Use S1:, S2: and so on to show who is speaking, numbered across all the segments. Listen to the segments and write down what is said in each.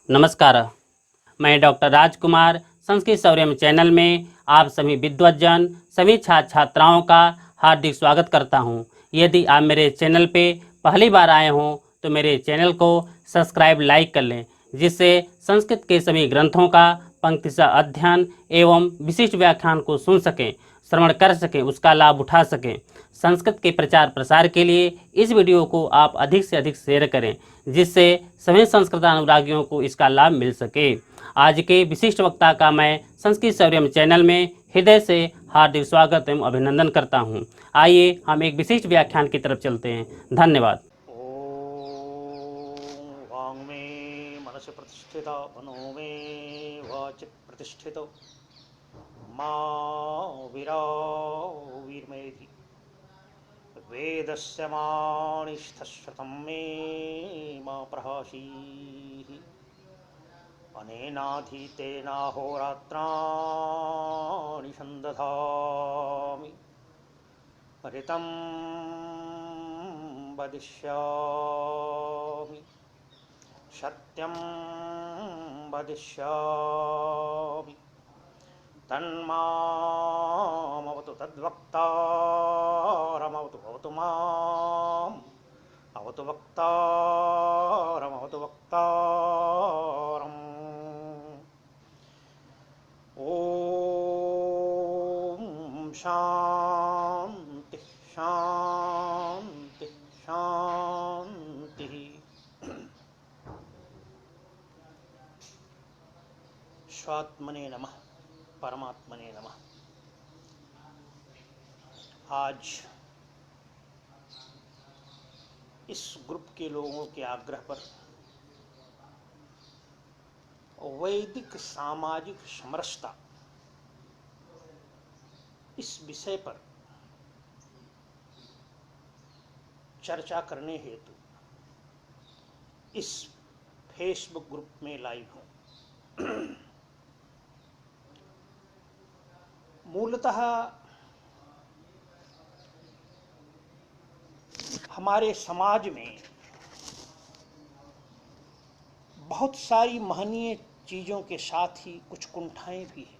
S1: नमस्कार। मैं डॉक्टर राजकुमार संस्कृत सौर्यम चैनल में आप सभी विद्वज्जन सभी छात्र छात्राओं का हार्दिक स्वागत करता हूं। यदि आप मेरे चैनल पे पहली बार आए हों तो मेरे चैनल को सब्सक्राइब लाइक कर लें, जिससे संस्कृत के सभी ग्रंथों का पंक्तिशः अध्ययन एवं विशिष्ट व्याख्यान को सुन सकें, श्रवण कर सकें, उसका लाभ उठा सकें। संस्कृत के प्रचार प्रसार के लिए इस वीडियो को आप अधिक से अधिक शेयर करें, जिससे सभी संस्कृत अनुरागियों को इसका लाभ मिल सके। आज के विशिष्ट वक्ता का मैं संस्कृत सौर्यम चैनल में हृदय से हार्दिक स्वागत एवं अभिनंदन करता हूं। आइए हम एक विशिष्ट व्याख्यान की तरफ चलते हैं। धन्यवाद।
S2: वांग में मनसि प्रतिष्ठिता मनो में वाचि प्रतिष्ठितो मां वीरमेधि वेदस्य मानिष्ठश्रुतं मे मा प्रहासीः अनेनाधीतेनाहोरात्राणि सन्दधामि ऋतं वदिष्यामि सत्यं वदिष्यामि तन्मामवतु तद्वक्तारमवतु भवतु माम् अवतु वक्तारमवतु वक्तारम्। ॐ शान्ति शान्ति शान्तिः। स्वात्मने नमः, परमात्मने नमः। आज इस ग्रुप के लोगों के आग्रह पर वैदिक सामाजिक समरसता इस विषय पर चर्चा करने हेतु इस फेसबुक ग्रुप में लाइव हूँ। मूलतः हमारे समाज में बहुत सारी महनीय चीज़ों के साथ ही कुछ कुंठाएं भी हैं।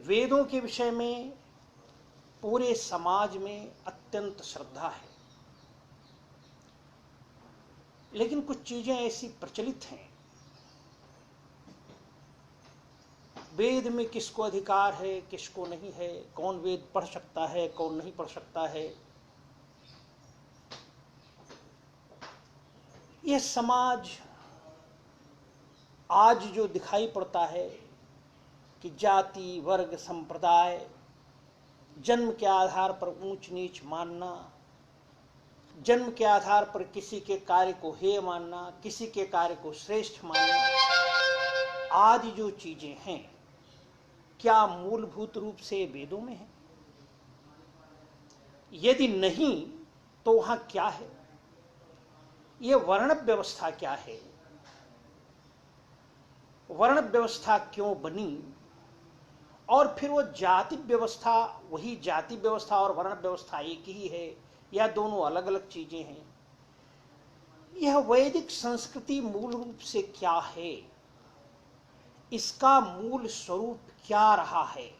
S2: वेदों के विषय में पूरे समाज में अत्यंत श्रद्धा है, लेकिन कुछ चीज़ें ऐसी प्रचलित हैं। वेद में किसको अधिकार है, किसको नहीं है, कौन वेद पढ़ सकता है, कौन नहीं पढ़ सकता है। यह समाज आज जो दिखाई पड़ता है कि जाति वर्ग संप्रदाय, जन्म के आधार पर ऊंच नीच मानना, जन्म के आधार पर किसी के कार्य को हेय मानना, किसी के कार्य को श्रेष्ठ मानना आदि जो चीजें हैं, क्या मूलभूत रूप से वेदों में है? यदि नहीं तो वहां क्या है? यह वर्ण व्यवस्था क्या है? वर्ण व्यवस्था क्यों बनी? और फिर वो जाति व्यवस्था, वही जाति व्यवस्था और वर्ण व्यवस्था एक ही है या दोनों अलग अलग चीजें हैं? यह वैदिक संस्कृति मूल रूप से क्या है? इसका मूल स्वरूप क्या रहा है?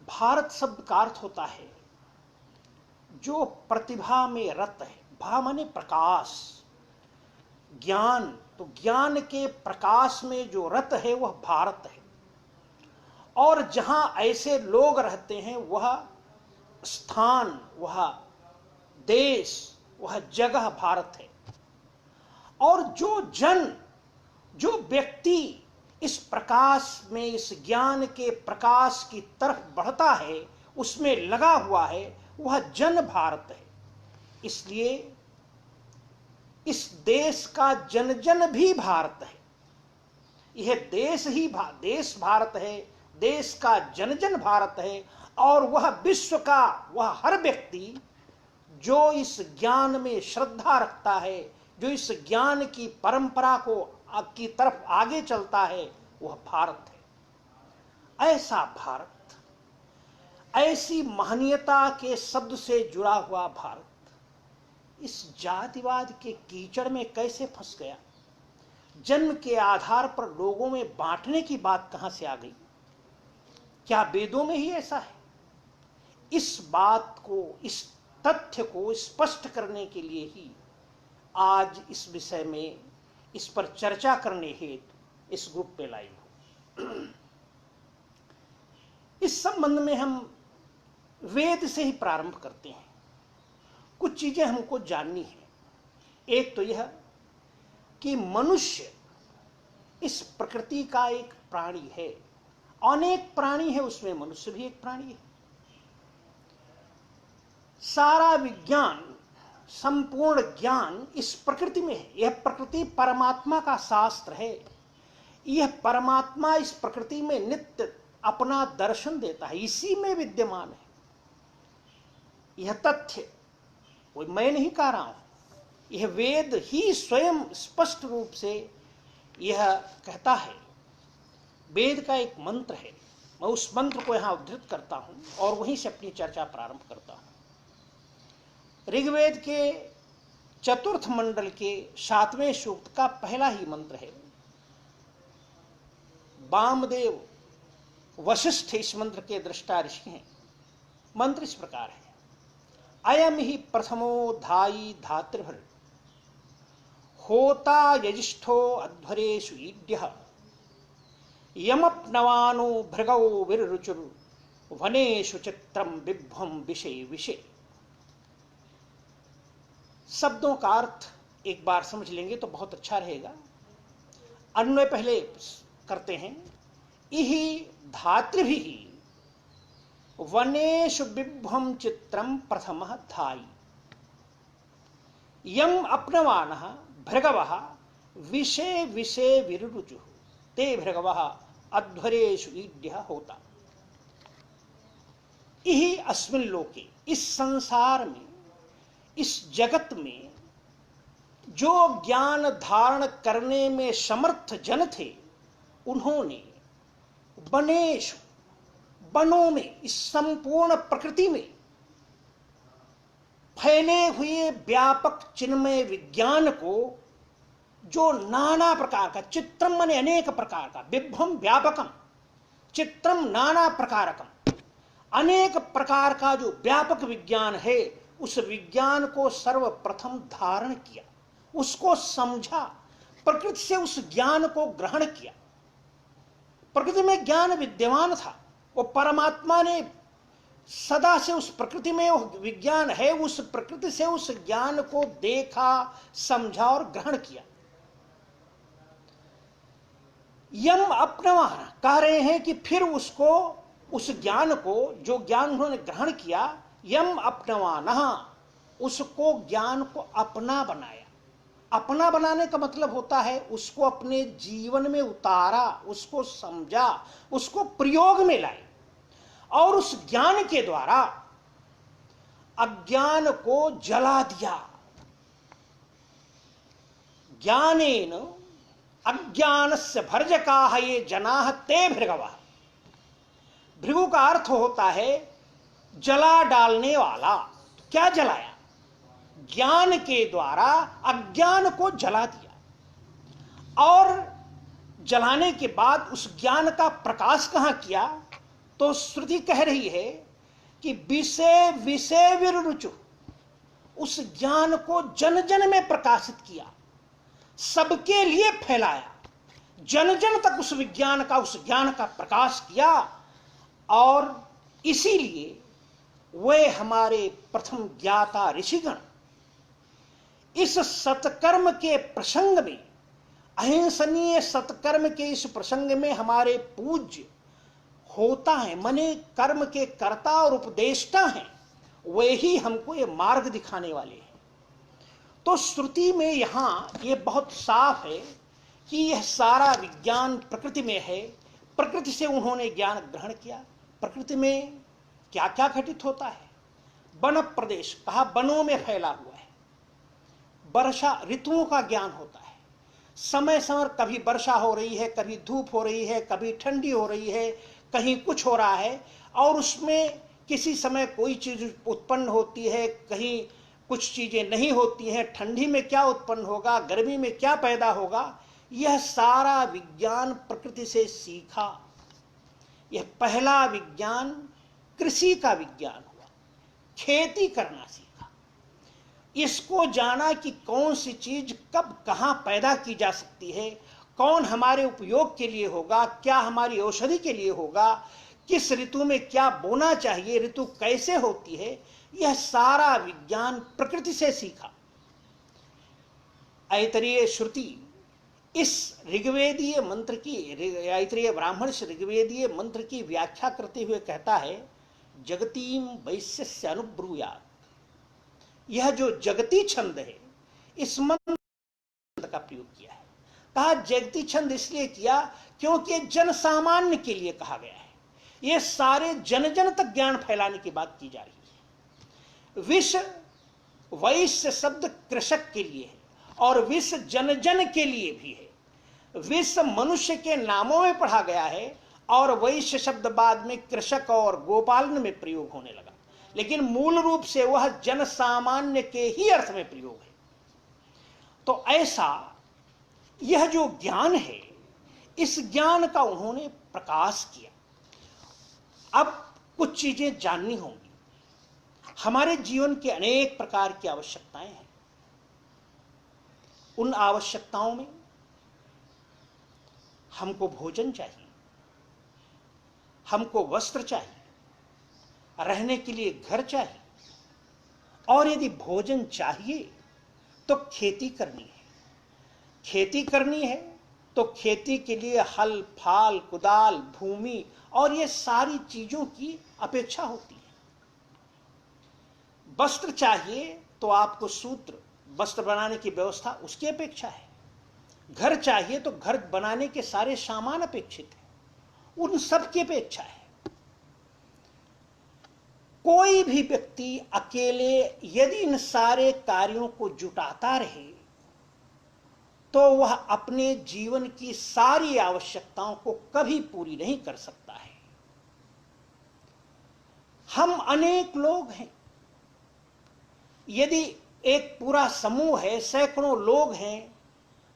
S2: भारत शब्द का अर्थ होता है जो प्रतिभा में रत है। भा माने प्रकाश, ज्ञान, तो ज्ञान के प्रकाश में जो रत है वह भारत है। और जहां ऐसे लोग रहते हैं वह स्थान, वह देश, वह जगह भारत है। और जो व्यक्ति इस प्रकाश में, इस ज्ञान के प्रकाश की तरफ बढ़ता है, उसमें लगा हुआ है, वह जन भारत है। इसलिए इस देश का जन जन भी भारत है। यह देश ही देश भारत है, देश का जन जन भारत है। और वह विश्व का वह हर व्यक्ति जो इस ज्ञान में श्रद्धा रखता है, जो इस ज्ञान की परंपरा को की तरफ आगे चलता है, वह भारत है। ऐसा भारत, ऐसी महनीयता के शब्द से जुड़ा हुआ भारत, इस जातिवाद के कीचड़ में कैसे फंस गया? जन्म के आधार पर लोगों में बांटने की बात कहां से आ गई? क्या वेदों में ही ऐसा है? इस बात को, इस तथ्य को स्पष्ट करने के लिए ही आज इस विषय में, इस पर चर्चा करने हेतु इस ग्रुप पे लाई हूं। इस संबंध में हम वेद से ही प्रारंभ करते हैं। कुछ चीजें हमको जाननी है। एक तो यह कि मनुष्य इस प्रकृति का एक प्राणी है। अनेक प्राणी है, उसमें मनुष्य भी एक प्राणी है। सारा विज्ञान, संपूर्ण ज्ञान इस प्रकृति में है। यह प्रकृति परमात्मा का शास्त्र है। यह परमात्मा इस प्रकृति में नित्य अपना दर्शन देता है, इसी में विद्यमान है। यह तथ्य कोई मैं नहीं कह रहा हूं, यह वेद ही स्वयं स्पष्ट रूप से यह कहता है। वेद का एक मंत्र है, मैं उस मंत्र को यहां उद्धृत करता हूं और वहीं से अपनी चर्चा प्रारंभ करता हूं। ऋग्वेद के चतुर्थ मंडल के 7वें सूक्त का पहला ही मंत्र है। वामदेव वशिष्ठ इस मंत्र के दृष्टा ऋषि हैं। मंत्र इस प्रकार है: अयम ही प्रथमो धायी धातृभर होता यजिष्ठो अध्वरेषु ईड्यः यमप्नवानो भृगौ विररुचुर वनेषु चित्रम बिभ्वम विषे विषे। शब्दों का अर्थ एक बार समझ लेंगे तो बहुत अच्छा रहेगा। अन्वय पहले करते हैं। इहि धातृभिः वनेषु बिभ्वम चित्रम प्रथमः धायी यम अपनवानः भृगवः विषे विषे विरुरुचुः ते भृगवः अध्वरेषु ईड्यः होता। इहि अस्मिन् लोके, इस संसार में, इस जगत में जो ज्ञान धारण करने में समर्थ जन थे, उन्होंने वनेषु, वनों में, इस संपूर्ण प्रकृति में फैले हुए व्यापक चिन्मय विज्ञान को, जो नाना प्रकार का, चित्रम माने अनेक प्रकार का, बिभ्वम व्यापकम, चित्रम नाना प्रकारकम, अनेक प्रकार का जो व्यापक विज्ञान है, उस विज्ञान को सर्वप्रथम धारण किया, उसको समझा, प्रकृति से उस ज्ञान को ग्रहण किया। प्रकृति में ज्ञान विद्यमान था, वो परमात्मा ने सदा से उस प्रकृति में वो विज्ञान है, उस प्रकृति से उस ज्ञान को देखा, समझा और ग्रहण किया। यम अपनवान कह रहे हैं कि फिर उसको, उस ज्ञान को, जो ज्ञान उन्होंने ग्रहण किया, यम अपनवान, उसको ज्ञान को अपना बनाया। अपना बनाने का मतलब होता है उसको अपने जीवन में उतारा, उसको समझा, उसको प्रयोग में लाए और उस ज्ञान के द्वारा अज्ञान को जला दिया। ज्ञानेन अज्ञानस्य भर्जकाः ये जनाः ते भृगवः। भृगु का अर्थ होता है जला डालने वाला। क्या जलाया? ज्ञान के द्वारा अज्ञान को जला दिया। और जलाने के बाद उस ज्ञान का प्रकाश कहां किया? तो श्रुति कह रही है कि विषय विषय विरुचु, उस ज्ञान को जन जन में प्रकाशित किया, सबके लिए फैलाया, जन जन तक उस विज्ञान का, उस ज्ञान का प्रकाश किया। और इसीलिए वे हमारे प्रथम ज्ञाता ऋषिगण इस सत्कर्म के प्रसंग में, अहिंसनीय सत्कर्म के इस प्रसंग में हमारे पूज्य होता है, माने कर्म के कर्ता और उपदेष्टा हैं। वे ही हमको ये मार्ग दिखाने वाले हैं। तो श्रुति में यहां ये बहुत साफ है कि यह सारा विज्ञान प्रकृति में है। प्रकृति से उन्होंने ज्ञान ग्रहण किया। प्रकृति में क्या क्या घटित होता है? वन प्रदेश, कहा वनों में फैला हुआ है। वर्षा ऋतुओं का ज्ञान होता है। समय समय कभी वर्षा हो रही है, कभी धूप हो रही है, कभी ठंडी हो रही है, कहीं कुछ हो रहा है। और उसमें किसी समय कोई चीज उत्पन्न होती है, कहीं कुछ चीजें नहीं होती हैं, ठंडी में क्या उत्पन्न होगा, गर्मी में क्या पैदा होगा, यह सारा विज्ञान प्रकृति से सीखा। यह पहला विज्ञान कृषि का विज्ञान हुआ, खेती करना सीखा। इसको जाना कि कौन सी चीज कब कहां पैदा की जा सकती है, कौन हमारे उपयोग के लिए होगा, क्या हमारी औषधि के लिए होगा, किस ऋतु में क्या बोना चाहिए, ऋतु कैसे होती है, यह सारा विज्ञान प्रकृति से सीखा। ऐतरेय श्रुति इस ऋग्वेदीय मंत्र की, ऐतरेय ब्राह्मण से ऋग्वेदीय मंत्र की व्याख्या करते हुए कहता है, जगतीम वैश्यस्य अनुब्रूयात्। यह जो जगती छंद है, इस मंत्र का प्रयोग किया है। कहा जगती छंद इसलिए किया क्योंकि जन सामान्य के लिए कहा गया है। यह सारे जन जन तक ज्ञान फैलाने की बात की जा रही है। विष वैश्य शब्द कृषक के लिए है और विष जन जन के लिए भी है। विष मनुष्य के नामों में पढ़ा गया है और वैश्य शब्द बाद में कृषक और गोपालन में प्रयोग होने लगा, लेकिन मूल रूप से वह जन सामान्य के ही अर्थ में प्रयोग है। तो ऐसा यह जो ज्ञान है, इस ज्ञान का उन्होंने प्रकाश किया। अब कुछ चीजें जाननी होंगी। हमारे जीवन के अनेक प्रकार की आवश्यकताएं हैं। उन आवश्यकताओं में हमको भोजन चाहिए, हमको वस्त्र चाहिए, रहने के लिए घर चाहिए, और यदि भोजन चाहिए तो खेती करनी है। खेती करनी है तो खेती के लिए हल, फाल, कुदाल, भूमि और ये सारी चीजों की अपेक्षा होती है। वस्त्र चाहिए तो आपको सूत्र, वस्त्र बनाने की व्यवस्था, उसकी अपेक्षा है। घर चाहिए तो घर बनाने के सारे सामान अपेक्षित है, उन सब की अपेक्षा है। कोई भी व्यक्ति अकेले यदि इन सारे कार्यों को जुटाता रहे तो वह अपने जीवन की सारी आवश्यकताओं को कभी पूरी नहीं कर सकता है। हम अनेक लोग हैं। यदि एक पूरा समूह है, सैकड़ों लोग हैं,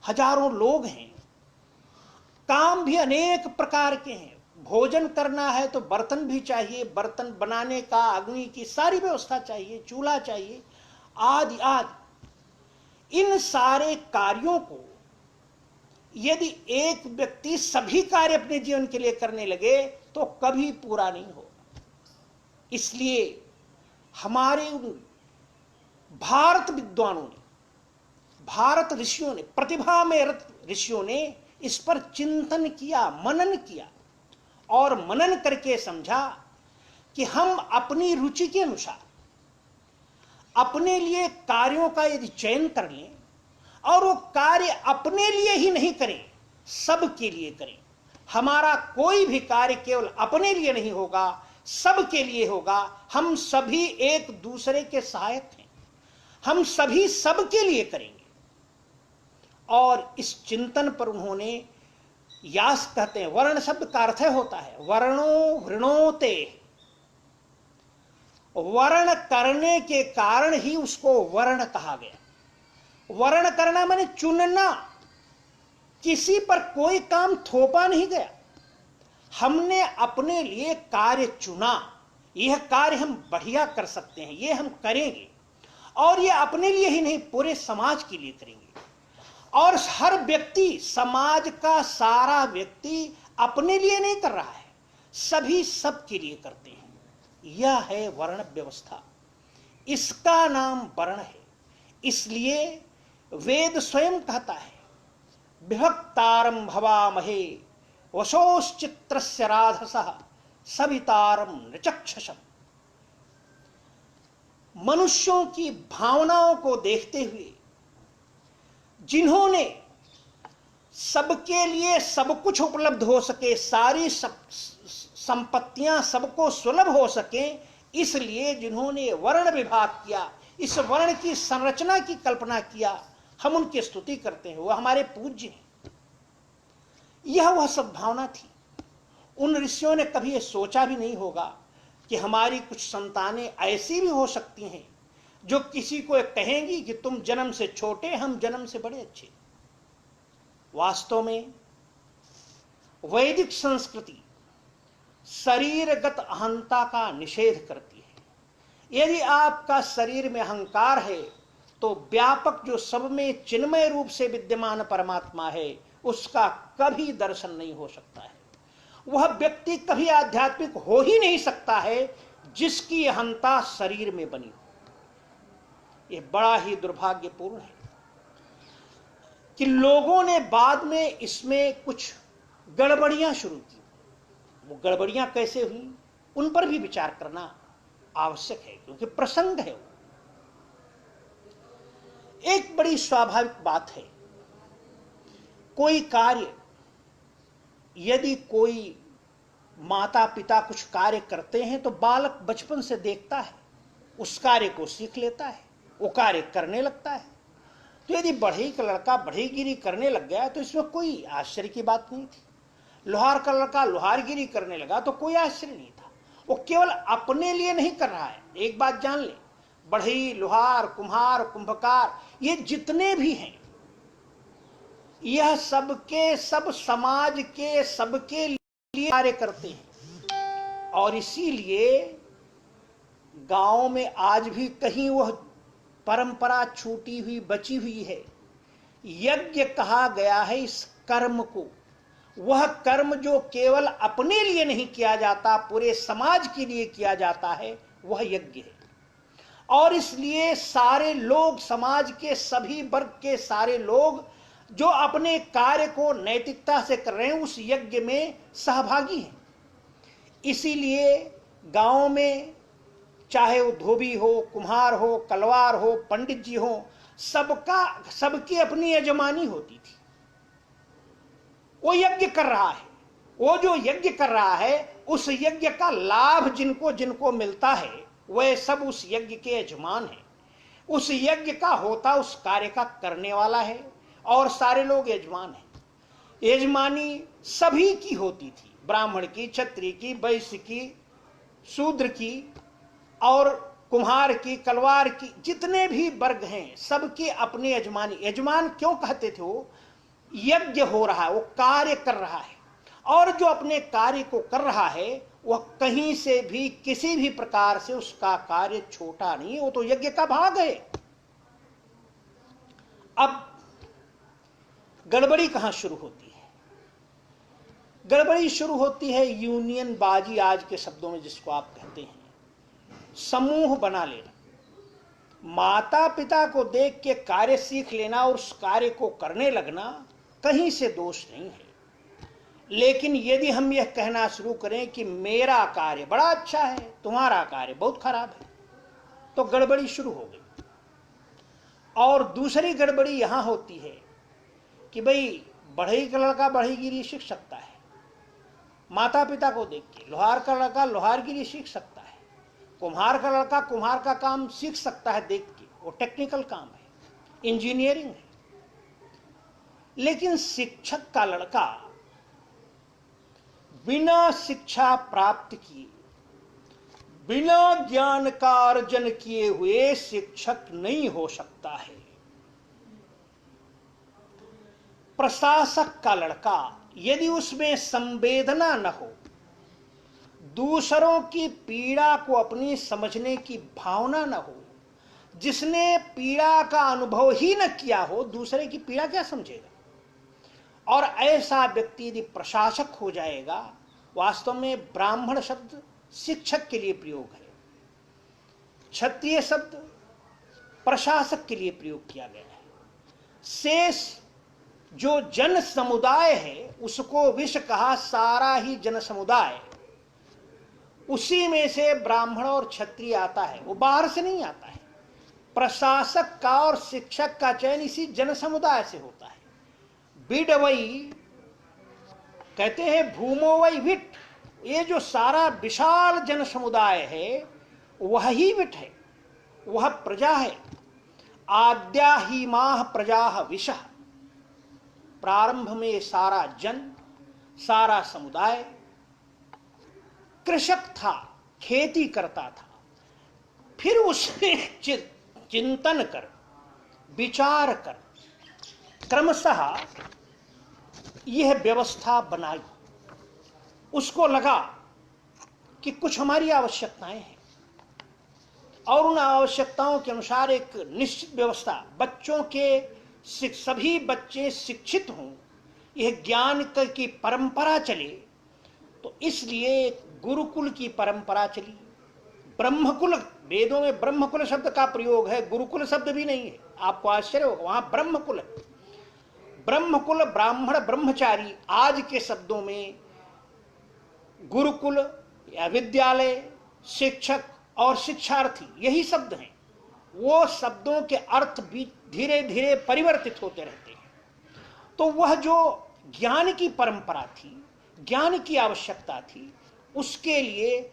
S2: हजारों लोग हैं, काम भी अनेक प्रकार के हैं। भोजन करना है तो बर्तन भी चाहिए, बर्तन बनाने का, अग्नि की सारी व्यवस्था चाहिए, चूल्हा चाहिए, आदि आदि। इन सारे कार्यों को यदि एक व्यक्ति सभी कार्य अपने जीवन के लिए करने लगे तो कभी पूरा नहीं होगा। इसलिए हमारे भारत विद्वानों ने, भारत ऋषियों ने, प्रतिभा में रत ऋषियों ने इस पर चिंतन किया, मनन किया और मनन करके समझा कि हम अपनी रुचि के अनुसार अपने लिए कार्यों का यदि चयन कर लें और वो कार्य अपने लिए ही नहीं करें, सबके लिए करें। हमारा कोई भी कार्य केवल अपने लिए नहीं होगा, सबके लिए होगा। हम सभी एक दूसरे के सहायक हैं, हम सभी सबके लिए करेंगे। और इस चिंतन पर उन्होंने, यास कहते हैं, वर्ण शब्द का अर्थ होता है वर्णो वृणोते। वर्ण करने के कारण ही उसको वर्ण कहा गया। वर्ण करना माने चुनना, किसी पर कोई काम थोपा नहीं गया। हमने अपने लिए कार्य चुना, यह कार्य हम बढ़िया कर सकते हैं, ये हम करेंगे, और ये अपने लिए ही नहीं, पूरे समाज के लिए करेंगे। और हर व्यक्ति, समाज का सारा व्यक्ति अपने लिए नहीं कर रहा है, सभी सबके लिए करते हैं। यह है वर्ण व्यवस्था, इसका नाम वर्ण है। इसलिए वेद स्वयं कहता है, विभक्तारं भवामहे वशोश्चित्रस्य राधसः सवितारं नृचक्षसम्। मनुष्यों की भावनाओं को देखते हुए, जिन्होंने सबके लिए सब कुछ उपलब्ध हो सके, सारी संपत्तियां सबको सुलभ हो सके, इसलिए जिन्होंने वर्ण विभाग किया, इस वर्ण की संरचना की कल्पना किया, हम उनकी स्तुति करते हैं, वह हमारे पूज्य हैं। यह वह सद्भावना थी। उन ऋषियों ने कभी यह सोचा भी नहीं होगा कि हमारी कुछ संतानें ऐसी भी हो सकती हैं जो किसी को कहेंगी कि तुम जन्म से छोटे, हम जन्म से बड़े अच्छे। वास्तव में वैदिक संस्कृति शरीरगत अहंता का निषेध करती है। यदि आपका शरीर में अहंकार है तो व्यापक जो सब में चिन्मय रूप से विद्यमान परमात्मा है उसका कभी दर्शन नहीं हो सकता है। वह व्यक्ति कभी आध्यात्मिक हो ही नहीं सकता है जिसकी अहंता शरीर में बनी हो। यह बड़ा ही दुर्भाग्यपूर्ण है कि लोगों ने बाद में इसमें कुछ गड़बड़ियां शुरू की। वो गड़बड़ियां कैसे हुई उन पर भी विचार करना आवश्यक है, क्योंकि प्रसंग है वो। एक बड़ी स्वाभाविक बात है, कोई कार्य यदि कोई माता पिता कुछ कार्य करते हैं तो बालक बचपन से देखता है, उस कार्य को सीख लेता है, वो कार्य करने लगता है। तो यदि बढ़ई का लड़का बढ़ईगिरी करने लग गया तो इसमें कोई आश्चर्य की बात नहीं थी। लोहार का लड़का लोहारगिरी करने लगा तो कोई आश्चर्य नहीं था। वो केवल अपने लिए नहीं कर रहा है। एक बात जान ले, बढ़ई, लोहार, कुम्हार, कुंभकार, ये जितने भी हैं, यह सबके सब समाज के सबके लिए कार्य करते हैं। और इसीलिए गांव में आज भी कहीं वह परंपरा छूटी हुई बची हुई है। यज्ञ कहा गया है इस कर्म को, वह कर्म जो केवल अपने लिए नहीं किया जाता, पूरे समाज के लिए किया जाता है, वह यज्ञ है। और इसलिए सारे लोग, समाज के सभी वर्ग के सारे लोग जो अपने कार्य को नैतिकता से कर रहे हैं, उस यज्ञ में सहभागी हैं। इसीलिए गांव में चाहे वो धोबी हो, कुम्हार हो, कलवार हो, पंडित जी हो, सबकी अपनी यजमानी होती थी। वो यज्ञ कर रहा है, वो जो यज्ञ कर रहा है उस यज्ञ का लाभ जिनको जिनको मिलता है वह सब उस यज्ञ के यजमान हैं। उस यज्ञ का होता उस कार्य का करने वाला है और सारे लोग यजमान हैं। यजमानी सभी की होती थी, ब्राह्मण की, क्षत्रिय की, वैश्य की, शूद्र की और कुम्हार की, कलवार की, जितने भी वर्ग हैं सबके अपने यजमानी। यजमान क्यों कहते थे? वो यज्ञ हो रहा है, वो कार्य कर रहा है, और जो अपने कार्य को कर रहा है वह कहीं से भी किसी भी प्रकार से उसका कार्य छोटा नहीं, वो तो यज्ञ का भाग है। अब गड़बड़ी कहां शुरू होती है? गड़बड़ी शुरू होती है यूनियन बाजी, आज के शब्दों में जिसको आप कहते हैं, समूह बना लेना, माता पिता को देख के कार्य सीख लेना और उस कार्य को करने लगना, कहीं से दोष नहीं है। लेकिन यदि हम यह कहना शुरू करें कि मेरा कार्य बड़ा अच्छा है, तुम्हारा कार्य बहुत खराब है, तो गड़बड़ी शुरू हो गई। और दूसरी गड़बड़ी यहां होती है कि भाई बढ़ई का लड़का बढ़ईगिरी सीख सकता है, माता पिता को देख के। लोहार का लड़का लोहारगिरी सीख सकता है, कुम्हार का लड़का कुम्हार का काम सीख सकता है देख के, वो टेक्निकल काम है, इंजीनियरिंग है। लेकिन शिक्षक का लड़का बिना शिक्षा प्राप्त किए, बिना ज्ञान का अर्जन किए हुए शिक्षक नहीं हो सकता है। प्रशासक का लड़का यदि उसमें संवेदना न हो, दूसरों की पीड़ा को अपनी समझने की भावना न हो, जिसने पीड़ा का अनुभव ही न किया हो, दूसरे की पीड़ा क्या समझेगा? और ऐसा व्यक्ति यदि प्रशासक हो जाएगा, वास्तव में ब्राह्मण शब्द शिक्षक के लिए प्रयोग है, क्षत्रिय शब्द प्रशासक के लिए प्रयोग किया गया है। शेष जो जन समुदाय है उसको विष कहा, सारा ही जन समुदाय, उसी में से ब्राह्मण और क्षत्रिय आता है, वो बाहर से नहीं आता है। प्रशासक का और शिक्षक का चयन इसी जन समुदाय से होता है। विड वही कहते हैं, भूमो वही विट, ये जो सारा विशाल जन समुदाय है वह ही विट है, वह प्रजा है। आद्या ही माह प्रजा विषः, प्रारंभ में सारा जन, सारा समुदाय कृषक था, खेती करता था, फिर उसने चिंतन कर, विचार कर, क्रमशः यह व्यवस्था बनाई। उसको लगा कि कुछ हमारी आवश्यकताएं हैं और उन आवश्यकताओं के अनुसार एक निश्चित व्यवस्था, बच्चों के सभी बच्चे शिक्षित हों, यह ज्ञान की परंपरा चले, तो इसलिए गुरुकुल की परंपरा चली। ब्रह्मकुल, वेदों में ब्रह्मकुल शब्द का प्रयोग है, गुरुकुल शब्द भी नहीं है। आपको आश्चर्य होगा, वहां ब्रह्मकुल है। ब्रह्मकुल, ब्राह्मण, ब्रह्मचारी, आज के शब्दों में गुरुकुल या विद्यालय, शिक्षक और शिक्षार्थी, यही शब्द हैं। वो शब्दों के अर्थ भी धीरे धीरे परिवर्तित होते रहते हैं। तो वह जो ज्ञान की परंपरा थी, ज्ञान की आवश्यकता थी, उसके लिए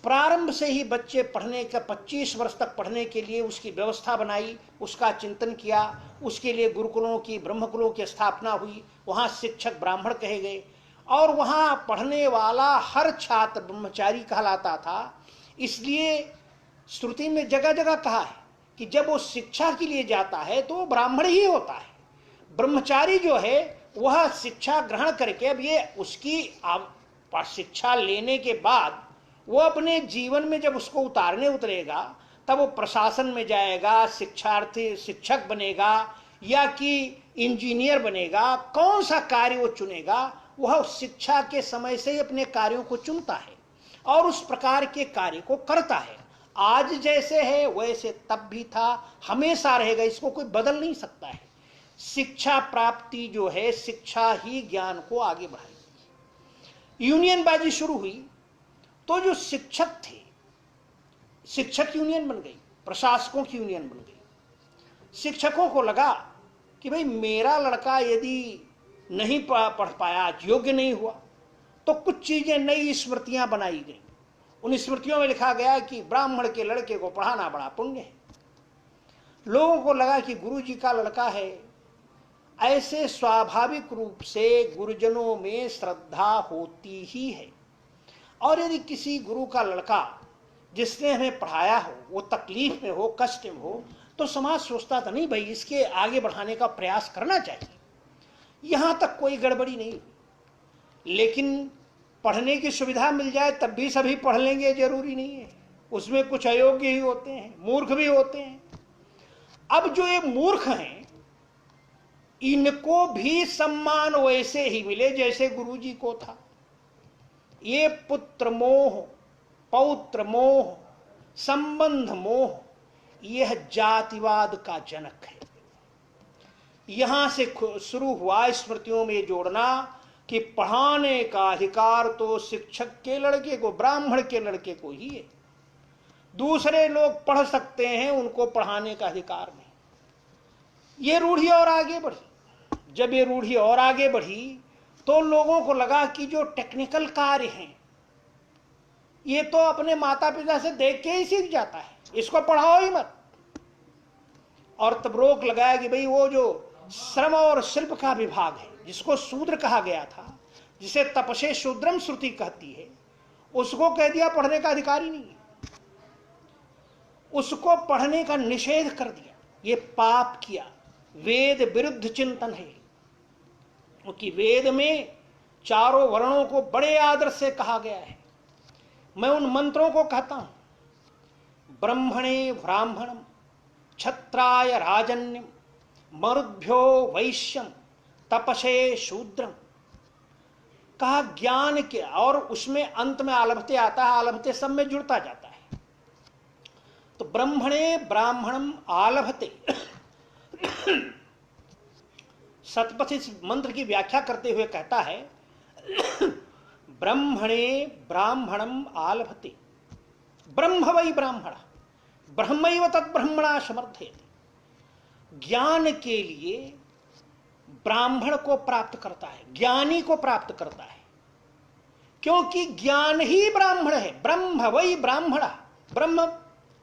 S2: प्रारंभ से ही बच्चे पढ़ने का 25 वर्ष तक पढ़ने के लिए उसकी व्यवस्था बनाई, उसका चिंतन किया। उसके लिए गुरुकुलों की, ब्रह्मकुलों की स्थापना हुई। वहां शिक्षक ब्राह्मण कहे गए और वहां पढ़ने वाला हर छात्र ब्रह्मचारी कहलाता था। इसलिए श्रुति में जगह जगह कहा है कि जब वो शिक्षा के लिए जाता है तो वो ब्राह्मण ही होता है। ब्रह्मचारी जो है वह शिक्षा ग्रहण करके, अब ये उसकी शिक्षा लेने के बाद वो अपने जीवन में जब उसको उतरेगा, तब वो प्रशासन में जाएगा, शिक्षार्थी शिक्षक बनेगा या कि इंजीनियर बनेगा। कौन सा कार्य वो चुनेगा, वह शिक्षा के समय से ही अपने कार्यों को चुनता है और उस प्रकार के कार्य को करता है। आज जैसे है वैसे तब भी था, हमेशा रहेगा, इसको कोई बदल नहीं सकता है। शिक्षा प्राप्ति जो है, शिक्षा ही ज्ञान को आगे बढ़ाएगी। यूनियनबाजी शुरू हुई तो जो शिक्षक थे, शिक्षक यूनियन बन गई, प्रशासकों की यूनियन बन गई। शिक्षकों को लगा कि भाई मेरा लड़का यदि नहीं पढ़ पाया, योग्य नहीं हुआ, तो कुछ चीजें, नई स्मृतियां बनाई गई। उन स्मृतियों में लिखा गया कि ब्राह्मण के लड़के को पढ़ाना बड़ा पुण्य है। लोगों को लगा कि गुरु जी का लड़का है, ऐसे स्वाभाविक रूप से गुरुजनों में श्रद्धा होती ही है। और यदि किसी गुरु का लड़का जिसने हमें पढ़ाया हो वो तकलीफ में हो, कष्ट में हो, तो समाज सोचता था नहीं भाई इसके आगे बढ़ाने का प्रयास करना चाहिए। यहां तक कोई गड़बड़ी नहीं, लेकिन पढ़ने की सुविधा मिल जाए तब भी सभी पढ़ लेंगे जरूरी नहीं है। उसमें कुछ अयोग्य ही होते हैं, मूर्ख भी होते हैं। अब जो ये मूर्ख हैं, इनको भी सम्मान वैसे ही मिले जैसे गुरु जी को था। ये पुत्र मोह, पौत्र मोह, संबंध मोह, यह जातिवाद का जनक है। यहां से शुरू हुआ स्मृतियों में जोड़ना कि पढ़ाने का अधिकार तो शिक्षक के लड़के को, ब्राह्मण के लड़के को ही है। दूसरे लोग पढ़ सकते हैं, उनको पढ़ाने का अधिकार नहीं। ये रूढ़ी और आगे बढ़ी। जब ये रूढ़ी और आगे बढ़ी तो लोगों को लगा कि जो टेक्निकल कार्य हैं ये तो अपने माता पिता से देख के ही सीख जाता है, इसको पढ़ाओ ही मत। और तब रोक लगाया कि भाई वो जो श्रम और शिल्प का विभाग है, जिसको शूद्र कहा गया था, जिसे तपसे शूद्रम श्रुति कहती है, उसको कह दिया पढ़ने का अधिकार ही नहीं है। उसको पढ़ने का निषेध कर दिया। ये पाप किया, वेद विरुद्ध चिंतन है। क्योंकि वेद में चारों वर्णों को बड़े आदर से कहा गया है। मैं उन मंत्रों को कहता हूं, ब्रह्मणे ब्राह्मणम, क्षत्राय राजन्यम, मरुद्भ्यो वैश्यम, तपसे शूद्रम। कहा ज्ञान के, और उसमें अंत में आलभते आता है, आलभते सब में जुड़ता जाता है। तो ब्रह्मणे ब्राह्मणम आलभते शतपथ इस मंत्र की व्याख्या करते हुए कहता है ब्रह्मणे ब्राह्मणम आलभते, ब्रह्म वै ब्राह्मण ब्रह्मैव तद्ब्रह्मणा समर्थयति। ज्ञान के लिए ब्राह्मण को प्राप्त करता है, ज्ञानी को प्राप्त करता है, क्योंकि ज्ञान ही ब्राह्मण है। ब्रह्म वै ब्राह्मण, ब्रह्म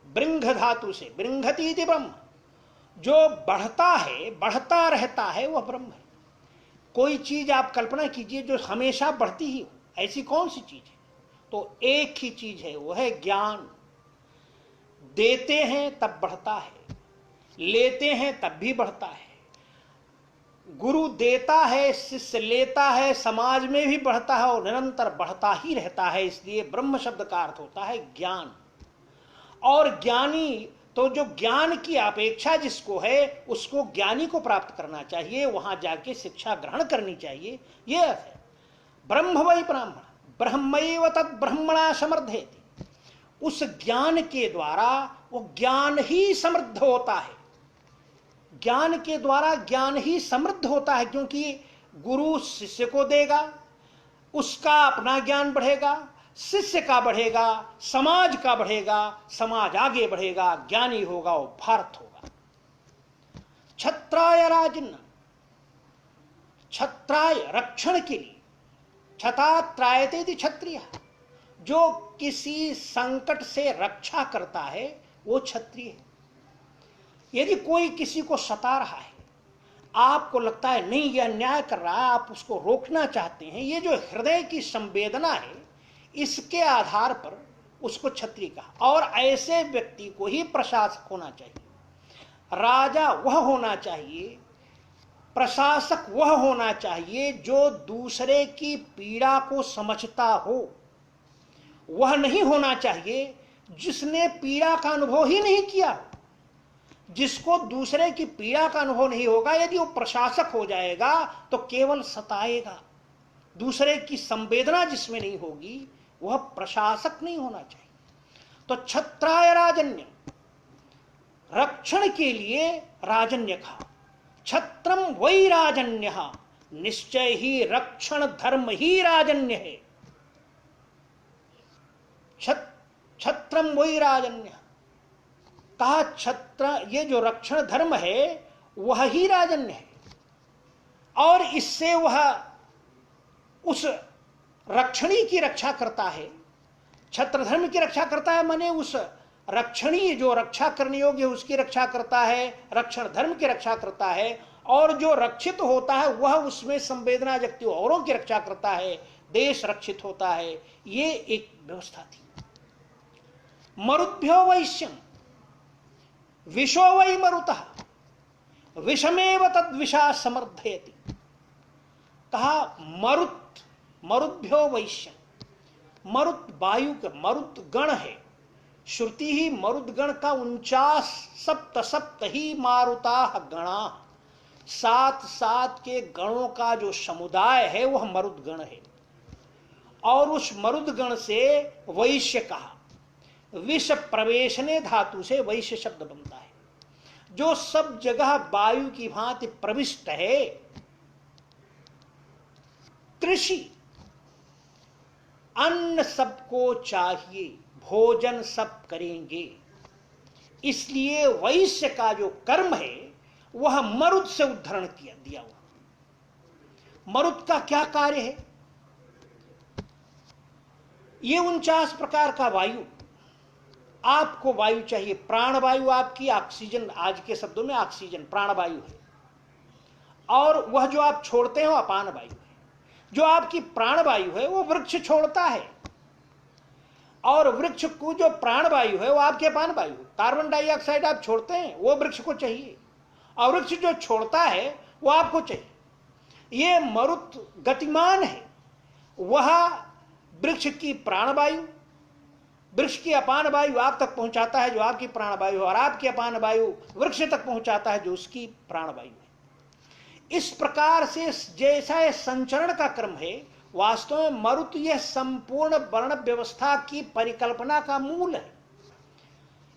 S2: बृंघ धातु से, बृंघति इति ब्रह्म, जो बढ़ता है, बढ़ता रहता है, वह ब्रह्म है। कोई चीज आप कल्पना कीजिए जो हमेशा बढ़ती ही हो, ऐसी कौन सी चीज है? तो एक ही चीज है, वह है ज्ञान। देते हैं तब बढ़ता है, लेते हैं तब भी बढ़ता है। गुरु देता है, शिष्य लेता है, समाज में भी बढ़ता है और निरंतर बढ़ता ही रहता है। इसलिए ब्रह्म शब्द का अर्थ होता है ज्ञान। और ज्ञानी तो जो ज्ञान की अपेक्षा जिसको है उसको ज्ञानी को प्राप्त करना चाहिए, वहां जाके शिक्षा ग्रहण करनी चाहिए। यह अर्थ है। ब्रह्म वै ब्राह्मण ब्रह्मैव तद ब्रह्मणा समृद्धेति। उस ज्ञान के द्वारा वो ज्ञान ही समृद्ध होता है। ज्ञान के द्वारा ज्ञान ही समृद्ध होता है, क्योंकि गुरु शिष्य को देगा, उसका अपना ज्ञान बढ़ेगा, शिष्य का बढ़ेगा, समाज का बढ़ेगा, समाज आगे बढ़ेगा, ज्ञानी होगा, वो भारत होगा। छत्राय राजन, छत्राय रक्षण के लिए, छतात्रायते थी क्षत्रिय, जो किसी संकट से रक्षा करता है वो क्षत्रिय है। यदि कोई किसी को सता रहा है, आपको लगता है नहीं यह अन्याय कर रहा है, आप उसको रोकना चाहते हैं, ये जो हृदय की संवेदना है इसके आधार पर उसको क्षत्रिय कहा। और ऐसे व्यक्ति को ही प्रशासक होना चाहिए। राजा वह होना चाहिए, प्रशासक वह होना चाहिए जो दूसरे की पीड़ा को समझता हो। वह नहीं होना चाहिए जिसने पीड़ा का अनुभव ही नहीं किया। जिसको दूसरे की पीड़ा का अनुभव नहीं होगा, यदि वो प्रशासक हो जाएगा तो केवल सताएगा। दूसरे की संवेदना जिसमें नहीं होगी वह प्रशासक नहीं होना चाहिए। तो छत्राय राजन्य, रक्षण के लिए राजन्य कहा। छत्रम वै राजन्य, निश्चय ही रक्षण धर्म ही राजन्य है। छत्रम वै राजन्य कहा, छत्र ये जो रक्षण धर्म है वह ही राजन्य है। और इससे वह उस रक्षणी की रक्षा करता है, छत्र धर्म की रक्षा करता है, माने उस रक्षणी जो रक्षा करने योग्य उसकी रक्षा करता है, रक्षण धर्म की रक्षा करता है। और जो रक्षित होता है वह उसमें संवेदना जगती औरों की रक्षा करता है, देश रक्षित होता है। ये एक व्यवस्था थी। मरुद्भ्यो वैश्यम विषो वै मरुतः विषमेव तद्विषा समर्थयति। कहा मरुद्भ्यो वैश्यम, मरुत वायु के मरुत गण है। श्रुति ही मरुद गण का 49 सप्त सप्त ही मारुता गणा, 7 के गणों का जो समुदाय है वह मरुद गण है। और उस मरुद गण से वैश्य कहा। विष प्रवेशने धातु से वैश्य शब्द बनता है, जो सब जगह वायु की भांति प्रविष्ट है। कृषि, अन्न सबको चाहिए, भोजन सब करेंगे, इसलिए वैश्य का जो कर्म है वह मरुद से उद्धरण किया दिया हुआ। मरुद का क्या कार्य है? ये 49 प्रकार का वायु, आपको वायु चाहिए, प्राणवायु आपकी, ऑक्सीजन, आज के शब्दों में ऑक्सीजन प्राणवायु है। और वह जो आप छोड़ते हो अपान वायु है। जो आपकी प्राणवायु है वो वृक्ष छोड़ता है, और वृक्ष को जो प्राणवायु है वो आपके अपान वायु है। कार्बन डाइऑक्साइड आप छोड़ते हैं वो वृक्ष को चाहिए, और वृक्ष जो छोड़ता है वो आपको चाहिए। ये मरुत गतिमान है, वह वृक्ष की प्राणवायु, वृक्ष की अपान वायु आप तक पहुंचाता है जो आपकी प्राणवायु, और आपकी अपान वायु वृक्ष तक पहुंचाता है जो उसकी प्राणवायु है। इस प्रकार से जैसा यह संचरण का क्रम है, वास्तव में मरुत यह संपूर्ण वर्ण व्यवस्था की परिकल्पना का मूल है।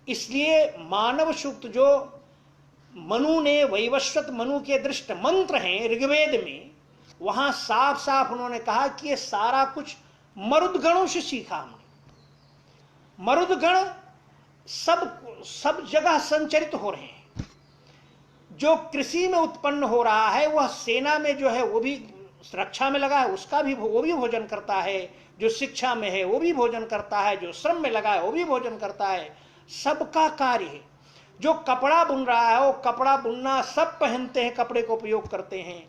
S2: इसलिए मानव सूक्त जो मनु ने, वैवस्वत मनु के दृष्ट मंत्र हैं ऋग्वेद में, वहां साफ साफ उन्होंने कहा कि यह सारा कुछ मरुदगणों से सीखा हमने। मरुदगण सब जगह संचरित हो रहे हैं। जो कृषि में उत्पन्न हो रहा है वह सेना में जो है वो भी रक्षा में लगा है, उसका भी वो भी भोजन करता है। जो शिक्षा में है वो भी भोजन करता है, जो श्रम में लगा है वो भी भोजन करता है। सबका कार्य है। जो कपड़ा बुन रहा है वो कपड़ा बुनना, सब पहनते हैं, कपड़े को उपयोग करते हैं।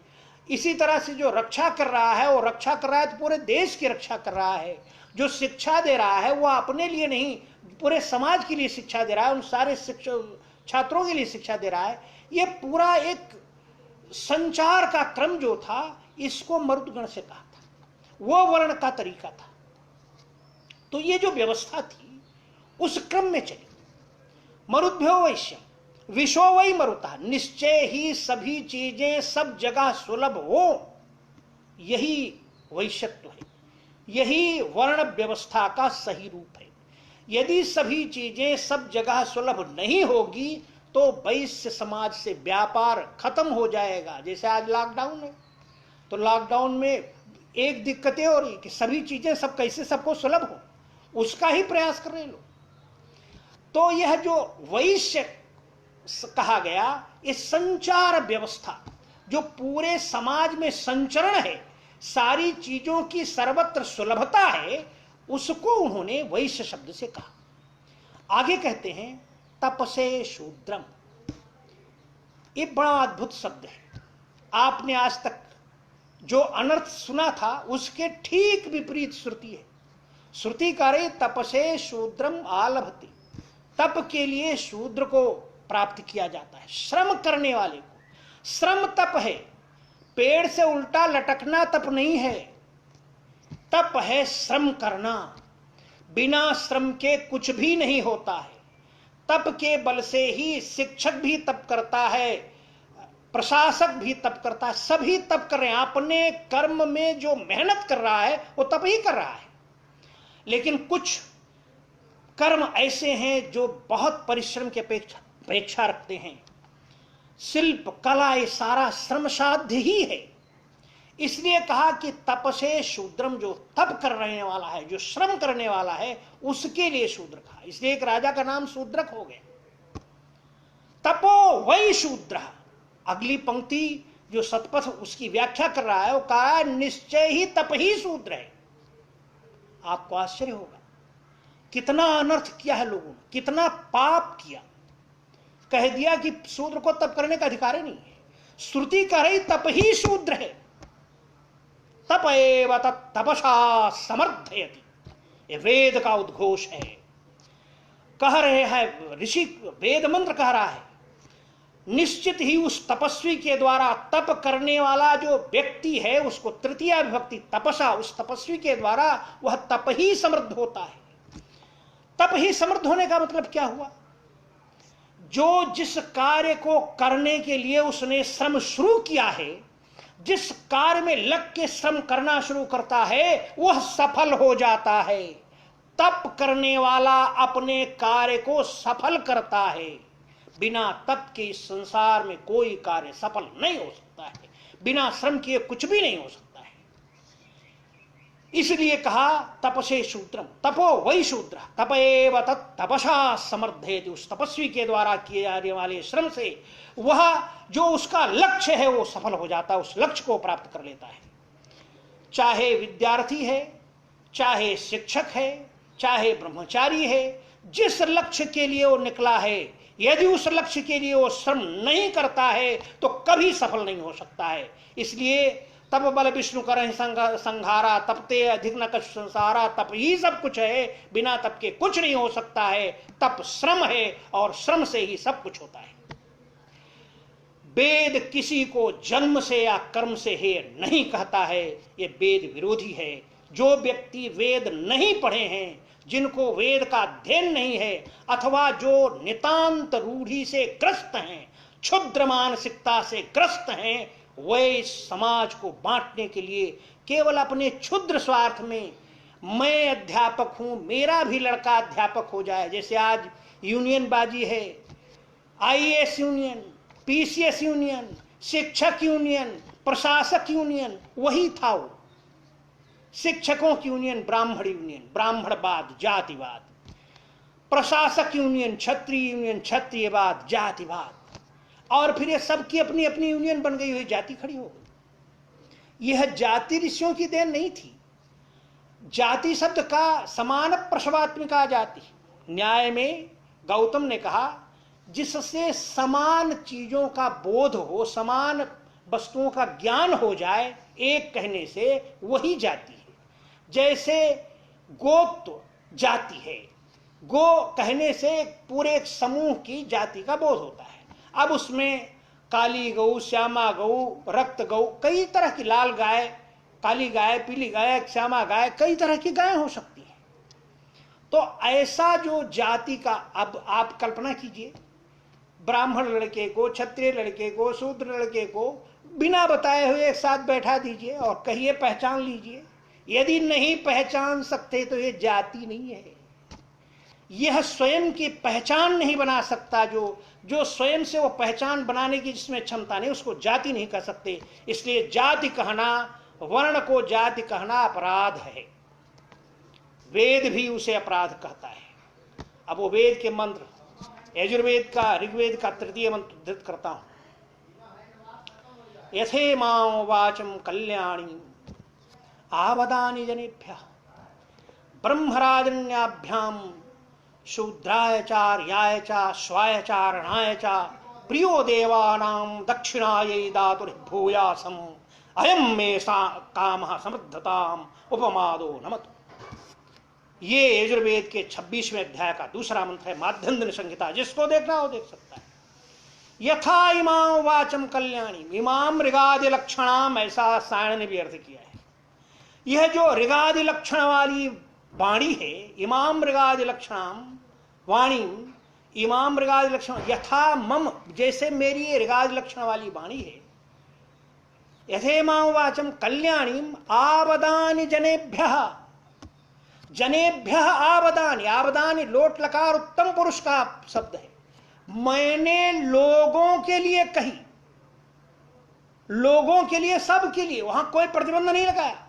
S2: इसी तरह से जो रक्षा कर रहा है वो रक्षा कर रहा है तो पूरे देश की रक्षा कर रहा है। जो शिक्षा दे रहा है वह अपने लिए नहीं, पूरे समाज के लिए शिक्षा दे रहा है। उन सारे छात्रों के लिए शिक्षा दे रहा है। ये पूरा एक संचार का क्रम जो था, इसको मरुदगण से कहा था, वो वर्ण का तरीका था। तो ये जो व्यवस्था थी उस क्रम में चली। मरुद्भ्यो वैश्यम विशो वै मरुता, निश्चय ही सभी चीजें सब जगह सुलभ हो, यही वैश्यत्व है, यही वर्ण व्यवस्था का सही रूप है। यदि सभी चीजें सब जगह सुलभ नहीं होगी तो वैश्य समाज से व्यापार खत्म हो जाएगा। जैसे आज लॉकडाउन है, तो लॉकडाउन में एक दिक्कतें हो रही कि सभी चीजें सब कैसे सबको सुलभ हो, उसका ही प्रयास कर रहे लोग। तो यह जो वैश्य कहा गया, ये संचार व्यवस्था जो पूरे समाज में संचरण है, सारी चीजों की सर्वत्र सुलभता है, उसको उन्होंने वैश्य शब्द से कहा। आगे कहते हैं तपसे शूद्रम। ये बड़ा अद्भुत शब्द है। आपने आज तक जो अनर्थ सुना था उसके ठीक विपरीत श्रुति है। श्रुति कह रही तपसे शूद्रम आलभते, तप के लिए शूद्र को प्राप्त किया जाता है, श्रम करने वाले को। श्रम तप है, पेड़ से उल्टा लटकना तप नहीं है। तप है श्रम करना। बिना श्रम के कुछ भी नहीं होता है। तप के बल से ही शिक्षक भी तप करता है, प्रशासक भी तप करता है, सभी तप कर रहे हैं। अपने कर्म में जो मेहनत कर रहा है वो तप ही कर रहा है। लेकिन कुछ कर्म ऐसे हैं जो बहुत परिश्रम की अपेक्षा रखते हैं। शिल्प कला ये सारा श्रम साध्य ही है। इसलिए कहा कि तपसे शूद्रम, जो तप करने वाला है, जो श्रम करने वाला है, उसके लिए शूद्र कहा। इसलिए एक राजा का नाम शूद्रक हो गया। तपो वै शूद्र। अगली पंक्ति जो शतपथ उसकी व्याख्या कर रहा है वो कहा निश्चय ही तप ही शूद्र है। आपको आश्चर्य होगा कितना अनर्थ किया है लोगों ने, कितना पाप किया। कह दिया कि शूद्र को तप करने का अधिकार ही नहीं है। श्रुति कह रही तप ही शूद्र है। तप एव तपसा समर्थयति, ये वेद का उद्घोष है। कह रहे हैं ऋषि, वेद मंत्र कह रहा है निश्चित ही उस तपस्वी के द्वारा, तप करने वाला जो व्यक्ति है उसको तृतीया विभक्ति तपसा, उस तपस्वी के द्वारा वह तप ही समृद्ध होता है। तप ही समृद्ध होने का मतलब क्या हुआ? जो जिस कार्य को करने के लिए उसने श्रम शुरू किया है, जिस कार्य में लग के श्रम करना शुरू करता है, वह सफल हो जाता है। तप करने वाला अपने कार्य को सफल करता है। बिना तप के इस संसार में कोई कार्य सफल नहीं हो सकता है। बिना श्रम किए कुछ भी नहीं हो सकता है। इसलिए कहा तपसे शूद्रम, तपो वै शूद्र, तप एव तपसा समर्थयति। उस तपस्वी के द्वारा किए जाने वाले श्रम से वह जो उसका लक्ष्य है वो सफल हो जाता है, उस लक्ष्य को प्राप्त कर लेता है। चाहे विद्यार्थी है, चाहे शिक्षक है, चाहे ब्रह्मचारी है, जिस लक्ष्य के लिए वो निकला है, यदि उस लक्ष्य के लिए वो श्रम नहीं करता है तो कभी सफल नहीं हो सकता है। इसलिए तप बल विष्णु कर संहारा, तपते अधिक न कछ संसारा। तप ही सब कुछ है, बिना तप के कुछ नहीं हो सकता है। तप श्रम है और श्रम से ही सब कुछ होता है। वेद किसी को जन्म से या कर्म से हे नहीं कहता है, ये वेद विरोधी है। जो व्यक्ति वेद नहीं पढ़े हैं, जिनको वेद का अध्ययन नहीं है, अथवा जो नितांत रूढ़ी से ग्रस्त हैं, क्षुद्र मानसिकता से ग्रस्त हैं, वे समाज को बांटने के लिए केवल अपने क्षुद्र स्वार्थ में, मैं अध्यापक हूं, मेरा भी लड़का अध्यापक हो जाए। जैसे आज यूनियन बाजी है, आईएएस यूनियन, पीसीएस यूनियन, शिक्षक यूनियन, प्रशासक यूनियन, वही था वो। शिक्षकों की यूनियन ब्राह्मण यूनियन, ब्राह्मणवाद, जातिवाद। प्रशासक यूनियन क्षत्रिय यूनियन, क्षत्रियवाद, जातिवाद। और फिर ये सबकी अपनी अपनी यूनियन बन गई हुई, जाति खड़ी हो गई। यह जाति ऋषियों की देन नहीं थी। जाति शब्द का समान प्रसवात्मिका जाति, न्याय में गौतम ने कहा जिससे समान चीजों का बोध हो, समान वस्तुओं का ज्ञान हो जाए, एक कहने से वही जाति है। जैसे गोत्र जाति है, गो कहने से पूरे एक समूह की जाति का बोध होता है। अब उसमें काली गौ, श्यामा गौ, रक्त गौ, कई तरह की, लाल गाय, काली गाय, पीली गाय, श्यामा गाय, कई तरह की गाय हो सकती है। तो ऐसा जो जाति का, अब आप कल्पना कीजिए, ब्राह्मण लड़के को, क्षत्रिय लड़के को, शूद्र लड़के को बिना बताए हुए एक साथ बैठा दीजिए और कहिए पहचान लीजिए। यदि नहीं पहचान सकते तो ये जाति नहीं है। यह स्वयं की पहचान नहीं बना सकता। जो स्वयं से वो पहचान बनाने की जिसमें क्षमता नहीं, उसको जाति नहीं कह सकते। इसलिए जाति कहना, वर्ण को जाति कहना अपराध है। वेद भी उसे अपराध कहता है। अब वो वेद के मंत्र, यजुर्वेद का, ऋग्वेद का तृतीय मंत्र उद्धृत करता हूं। यथे मां वाचम कल्याणी आवदानि जनेभ्यः ब्रह्मराजन्याभ्याम शूद्राय च आर्याय च स्वाय च रणाय च प्रियो देवानां दक्षिणायै दातुर्भूयासम् अयम मे कामः समृद्धताम् उपमादो नमतु। ये यजुर्वेद के 26वें अध्याय का दूसरा मंत्र है, माध्यन्दिन संहिता। जिसको देखना हो देख सकता है। यथा इमां वाचम कल्याणी, इमाम ऋगादि लक्षणाम, ऐसा सायण ने भी अर्थ किया है। यह जो ऋगादि लक्षण वाली वाणी है, इमाम ऋगादि लक्षणाम वाणी, इमाम ऋगादि लक्षण, यथा मम, जैसे मेरी ये ऋगादि लक्षण वाली वाणी है। यथेमां वाचम कल्याणी आवदानि जनेभ्यः, जनेभ्यः आवदानि, आवदानि लोट लकार उत्तम पुरुष का शब्द है। मैंने लोगों के लिए कही, लोगों के लिए, सब के लिए, वहां कोई प्रतिबंध नहीं लगाया।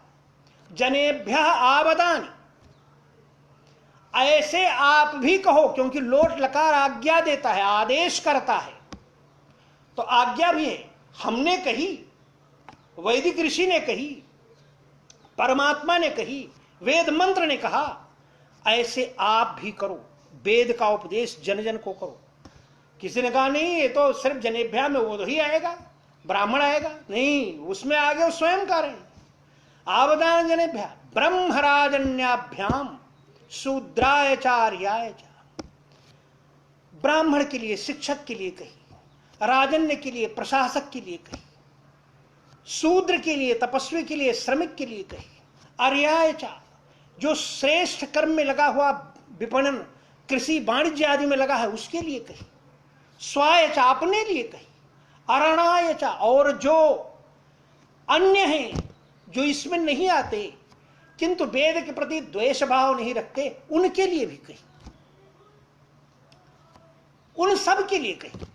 S2: जनेभ्यः आवदानि, ऐसे आप भी कहो, क्योंकि लोट लकार आज्ञा देता है, आदेश करता है, तो आज्ञा भी है। हमने कही, वैदिक ऋषि ने कही, परमात्मा ने कही, वेद मंत्र ने कहा, ऐसे आप भी करो। वेद का उपदेश जन जन को करो। किसी ने कहा नहीं ये तो सिर्फ जनेभ्या में वो ही आएगा, ब्राह्मण आएगा, नहीं, उसमें आगे वो स्वयं का रहे। आवदान जनेभ्या ब्रह्मराजन्याभ्याम शूद्रायचार्याय, ब्राह्मण के लिए, शिक्षक के लिए कही, राजन्य के लिए, प्रशासक के लिए कही, शूद्र के लिए, तपस्वी के लिए, श्रमिक के लिए कही, आर्यायचा, जो श्रेष्ठ कर्म में लगा हुआ, विपणन, कृषि, वाणिज्य आदि में लगा है, उसके लिए कही, स्वायचा, अपने लिए कही, अरणायचा, और जो अन्य हैं, जो इसमें नहीं आते किंतु वेद के प्रति द्वेष भाव नहीं रखते, उनके लिए भी कही, उन सब के लिए कही।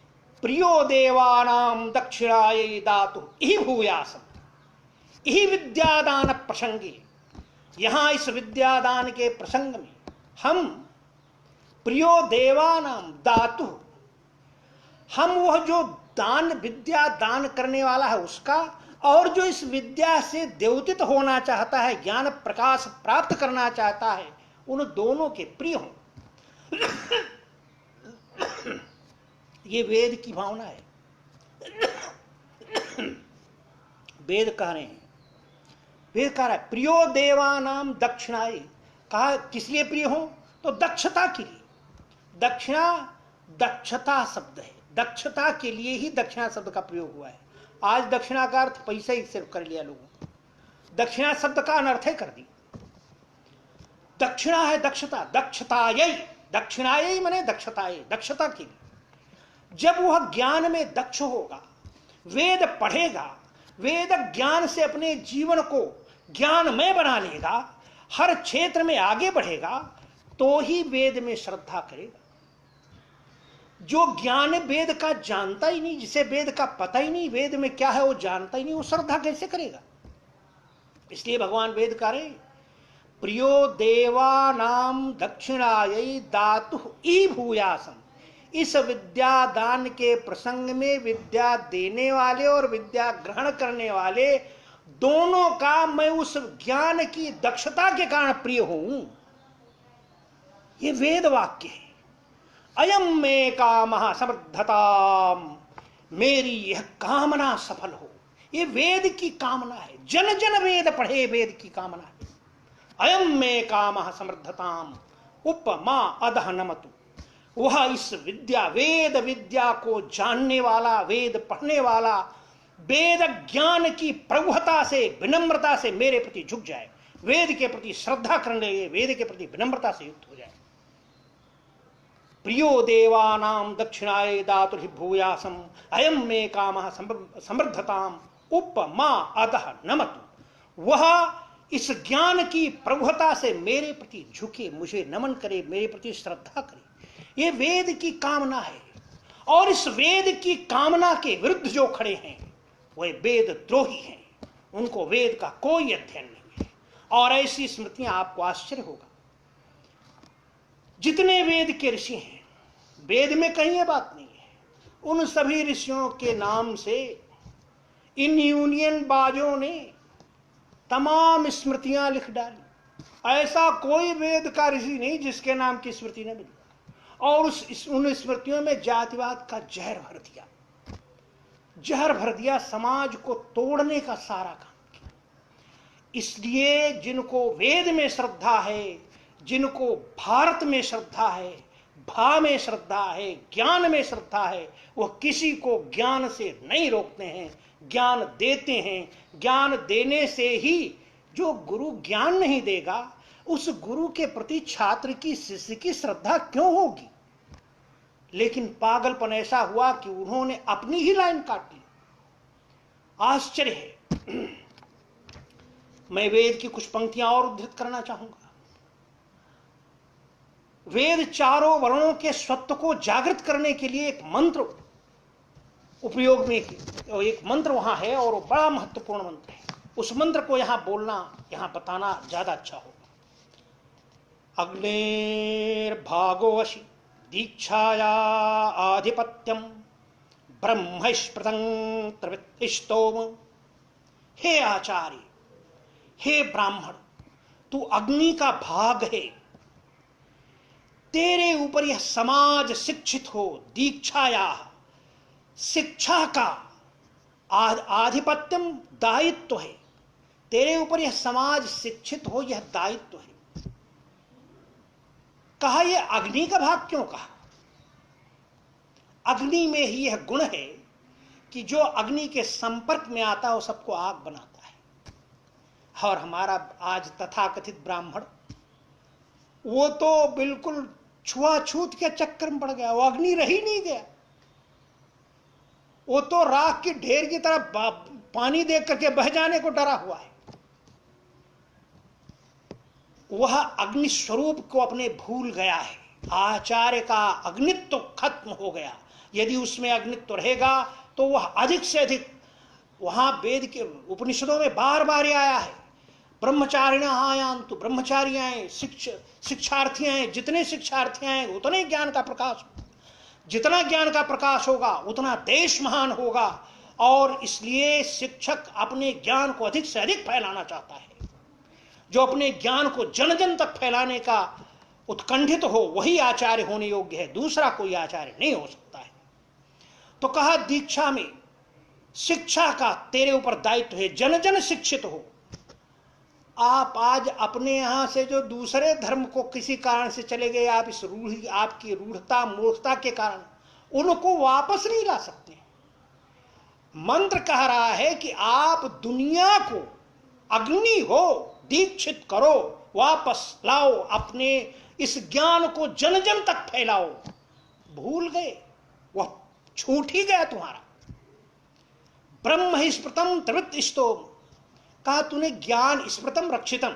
S2: प्रियो देवानाम दक्षिणायै दातु इहि भूयासम, इहि विद्यादान प्रसंगे, यहां इस विद्यादान के प्रसंग में हम प्रियो देवानाम दातु, हम वह जो दान, विद्या दान करने वाला है उसका, और जो इस विद्या से द्योतित होना चाहता है, ज्ञान प्रकाश प्राप्त करना चाहता है, उन दोनों के प्रिय हों। ये वेद की भावना है। वेद कह रहे हैं, वेद कह रहा है प्रियो देवानाम दक्षिणाय, कहा किस लिए प्रिय हो, तो दक्षता के लिए। दक्षिणा दक्षता शब्द है, दक्षता के लिए ही दक्षिणा शब्द का प्रयोग हुआ है। आज दक्षिणा का अर्थ पैसा ही सिर्फ कर लिया लोगों ने, दक्षिणा शब्द का अनर्थ कर दी। दक्षिणा है दक्षता, दक्षतायै, दक्षिणायै माने दक्षतायै, दक्षता के लिए। जब वह ज्ञान में दक्ष होगा, वेद पढ़ेगा, वेद ज्ञान से अपने जीवन को ज्ञानमय बना लेगा, हर क्षेत्र में आगे बढ़ेगा, तो ही वेद में श्रद्धा करेगा। जो ज्ञान वेद का जानता ही नहीं, जिसे वेद का पता ही नहीं, वेद में क्या है वो जानता ही नहीं, वो श्रद्धा कैसे करेगा। इसलिए भगवान वेद कह रहे प्रियो देवानाम दक्षिणायै दातु ई भूयासम, इस विद्या दान के प्रसंग में विद्या देने वाले और विद्या ग्रहण करने वाले दोनों का मैं उस ज्ञान की दक्षता के कारण प्रिय हूं। ये वेद वाक्य है। अयम मे कामः समृद्धताम, मेरी यह कामना सफल हो, ये वेद की कामना है। जन जन वेद पढ़े, वेद की कामना है। अयम मे कामः समृद्धताम उपमा अधः नमतु। वह इस विद्या, वेद विद्या को जानने वाला, वेद पढ़ने वाला, वेद ज्ञान की प्रभुता से, विनम्रता से मेरे प्रति झुक जाए, वेद के प्रति श्रद्धा करने लगे, वेद के प्रति विनम्रता से युक्त हो जाए। प्रियो देवानां दक्षिणाय दातुर्हि भूयासम अयम मे कामः समृद्धताम उपमा अधः नमतु। वह इस ज्ञान की प्रभुता से मेरे प्रति झुके, मुझे नमन करे, मेरे प्रति श्रद्धा करे, ये वेद की कामना है। और इस वेद की कामना के विरुद्ध जो खड़े हैं वह वेद द्रोही हैं, उनको वेद का कोई अध्ययन नहीं है। और ऐसी स्मृतियां, आपको आश्चर्य होगा, जितने वेद के ऋषि हैं, वेद में कहीं यह बात नहीं है, उन सभी ऋषियों के नाम से इन यूनियन बाजों ने तमाम स्मृतियां लिख डाली। ऐसा कोई वेद का ऋषि नहीं जिसके नाम की स्मृति न मिली। और उन स्मृतियों में जातिवाद का जहर भर दिया, जहर भर दिया, समाज को तोड़ने का सारा काम किया। इसलिए जिनको वेद में श्रद्धा है, जिनको भारत में श्रद्धा है, भा में श्रद्धा है, ज्ञान में श्रद्धा है, वह किसी को ज्ञान से नहीं रोकते हैं, ज्ञान देते हैं। ज्ञान देने से ही, जो गुरु ज्ञान नहीं देगा, उस गुरु के प्रति छात्र की, शिष्य की श्रद्धा क्यों होगी। लेकिन पागलपन ऐसा हुआ कि उन्होंने अपनी ही लाइन काट ली। आश्चर्य है। मैं वेद की कुछ पंक्तियां और उद्धृत करना चाहूंगा। वेद चारों वर्णों के स्वत्व को जागृत करने के लिए एक मंत्र उपयोग में, एक मंत्र वहां है और वो बड़ा महत्वपूर्ण मंत्र है। उस मंत्र को यहां बोलना, यहां बताना ज्यादा अच्छा होगा। अग्नेर्भागोऽसि दीक्षाया आधिपत्यम ब्रह्मस्पृतं त्रिवित्तोम। हे आचार्य, हे ब्राह्मण, तू अग्नि का भाग है, तेरे ऊपर यह समाज शिक्षित हो। दीक्षाया, शिक्षा का, आधिपत्यम दायित्व है, तेरे ऊपर यह समाज शिक्षित हो, यह दायित्व है। कहा यह अग्नि का भाग क्यों कहा? अग्नि में ही यह गुण है कि जो अग्नि के संपर्क में आता है वो सबको आग बनाता है। और हमारा आज तथाकथित ब्राह्मण, वो तो बिल्कुल छुआछूत के चक्कर में पड़ गया, वो अग्नि रह ही नहीं गया। वो तो राख की ढेर की तरह पानी देख करके बह जाने को डरा हुआ है। वह अग्नि स्वरूप को अपने भूल गया है। आचार्य का अग्नित्व खत्म हो गया। यदि उसमें अग्नित्व रहेगा तो वह अधिक से अधिक, वहां वेद के उपनिषदों में बार बार आया है, ब्रह्मचारिण आयान्तु, ब्रह्मचारी आए, शिक्षार्थी आए, जितने शिक्षार्थी आए उतने ज्ञान का प्रकाश, जितना ज्ञान का प्रकाश होगा उतना देश महान होगा। और इसलिए शिक्षक अपने ज्ञान को अधिक से अधिक फैलाना चाहता है। जो अपने ज्ञान को जन जन तक फैलाने का उत्कंठित हो वही आचार्य होने योग्य है, दूसरा कोई आचार्य नहीं हो सकता है। तो कहा दीक्षा में शिक्षा का तेरे ऊपर दायित्व है, जन जन शिक्षित हो। आप आज अपने यहां से जो दूसरे धर्म को किसी कारण से चले गए, आप इस आपकी रूढ़ता मूर्खता के कारण उनको वापस नहीं ला सकते। मंत्र कह रहा है कि आप दुनिया को अग्नि हो, दीक्षित करो, वापस लाओ, अपने इस ज्ञान को जन जन तक फैलाओ। भूल गए, वह छूट ही गया तुम्हारा। ब्रह्म ही स्मृतम त्रिवित्तोम, कहा तूने ज्ञान स्मृतम रक्षितम,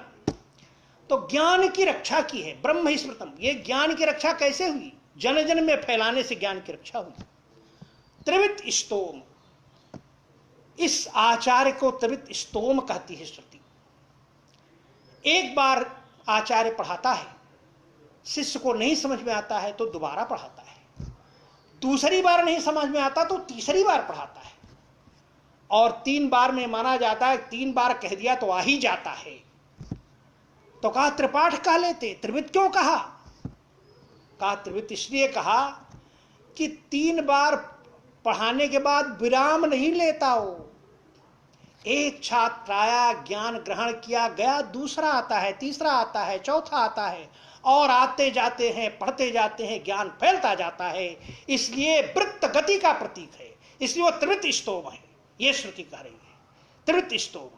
S2: तो ज्ञान की रक्षा की है। ब्रह्म ही स्मृतम, ये ज्ञान की रक्षा कैसे हुई? जन जन में फैलाने से ज्ञान की रक्षा हुई। त्रिवित स्तोम, इस आचार्य को त्रिवित स्तोम कहती है श्रुति। एक बार आचार्य पढ़ाता है, शिष्य को नहीं समझ में आता है तो दोबारा पढ़ाता है, दूसरी बार नहीं समझ में आता तो तीसरी बार पढ़ाता है, और 3 बार में माना जाता है, 3 बार कह दिया तो आ ही जाता है। तो कहा त्रिपाठ कह लेते, त्रिवित क्यों कहा? कहा त्रिवित इसलिए कहा कि 3 बार पढ़ाने के बाद विराम नहीं लेता हो, एक छात्र आया, ज्ञान ग्रहण किया, गया, दूसरा आता है, तीसरा आता है, चौथा आता है, और आते जाते हैं, पढ़ते जाते हैं, ज्ञान फैलता जाता है। इसलिए वृत्त गति का प्रतीक है, इसलिए वो त्रिवृत्त स्तोम है। ये श्रुति कह रही है त्रिवृत्त स्तोम।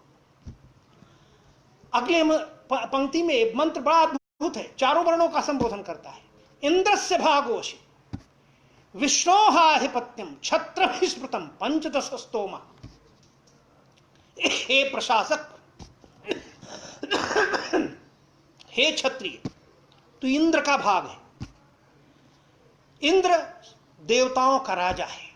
S2: अगले पंक्ति में मंत्र बड़ा अद्भुत है, चारों वर्णों का संबोधन करता है। इंद्रस्य भागोषि विष्णोहाधिपत्यम छत्र स्मृतम पंचदश स्तोमा। हे प्रशासक, हे क्षत्रिय, तू इंद्र का भाग है। इंद्र देवताओं का राजा है।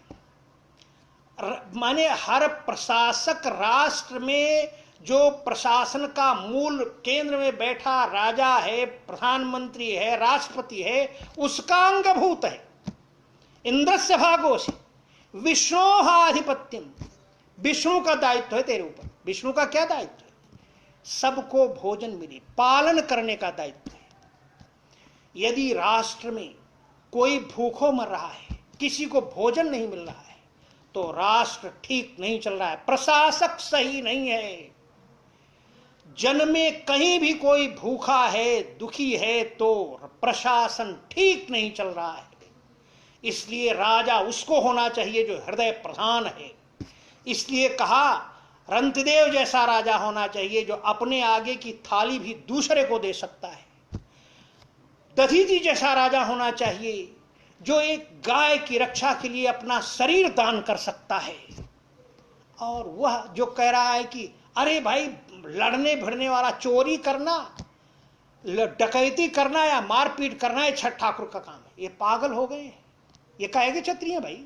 S2: माने हर प्रशासक राष्ट्र में जो प्रशासन का मूल केंद्र में बैठा राजा है, प्रधानमंत्री है, राष्ट्रपति है, उसका अंगभूत है। इंद्रस्य भागोषि विष्णोहाधिपत्यम। विष्णु का दायित्व है तेरे ऊपर। विष्णु का क्या दायित्व है? सबको भोजन मिले, पालन करने का दायित्व है। यदि राष्ट्र में कोई भूखों मर रहा है, किसी को भोजन नहीं मिल रहा है, तो राष्ट्र ठीक नहीं चल रहा है, प्रशासक सही नहीं है। जन में कहीं भी कोई भूखा है, दुखी है, तो प्रशासन ठीक नहीं चल रहा है। इसलिए राजा उसको होना चाहिए जो हृदय प्रधान है। इसलिए कहा रंतिदेव जैसा राजा होना चाहिए जो अपने आगे की थाली भी दूसरे को दे सकता है। दधीचि जैसा राजा होना चाहिए जो एक गाय की रक्षा के लिए अपना शरीर दान कर सकता है। और वह जो कह रहा है कि अरे भाई, लड़ने भिड़ने वाला, चोरी करना, डकैती करना या मारपीट करना, ये छठ ठाकुर का काम है। ये पागल हो गए। ये कहेंगे क्षत्रिय भाई,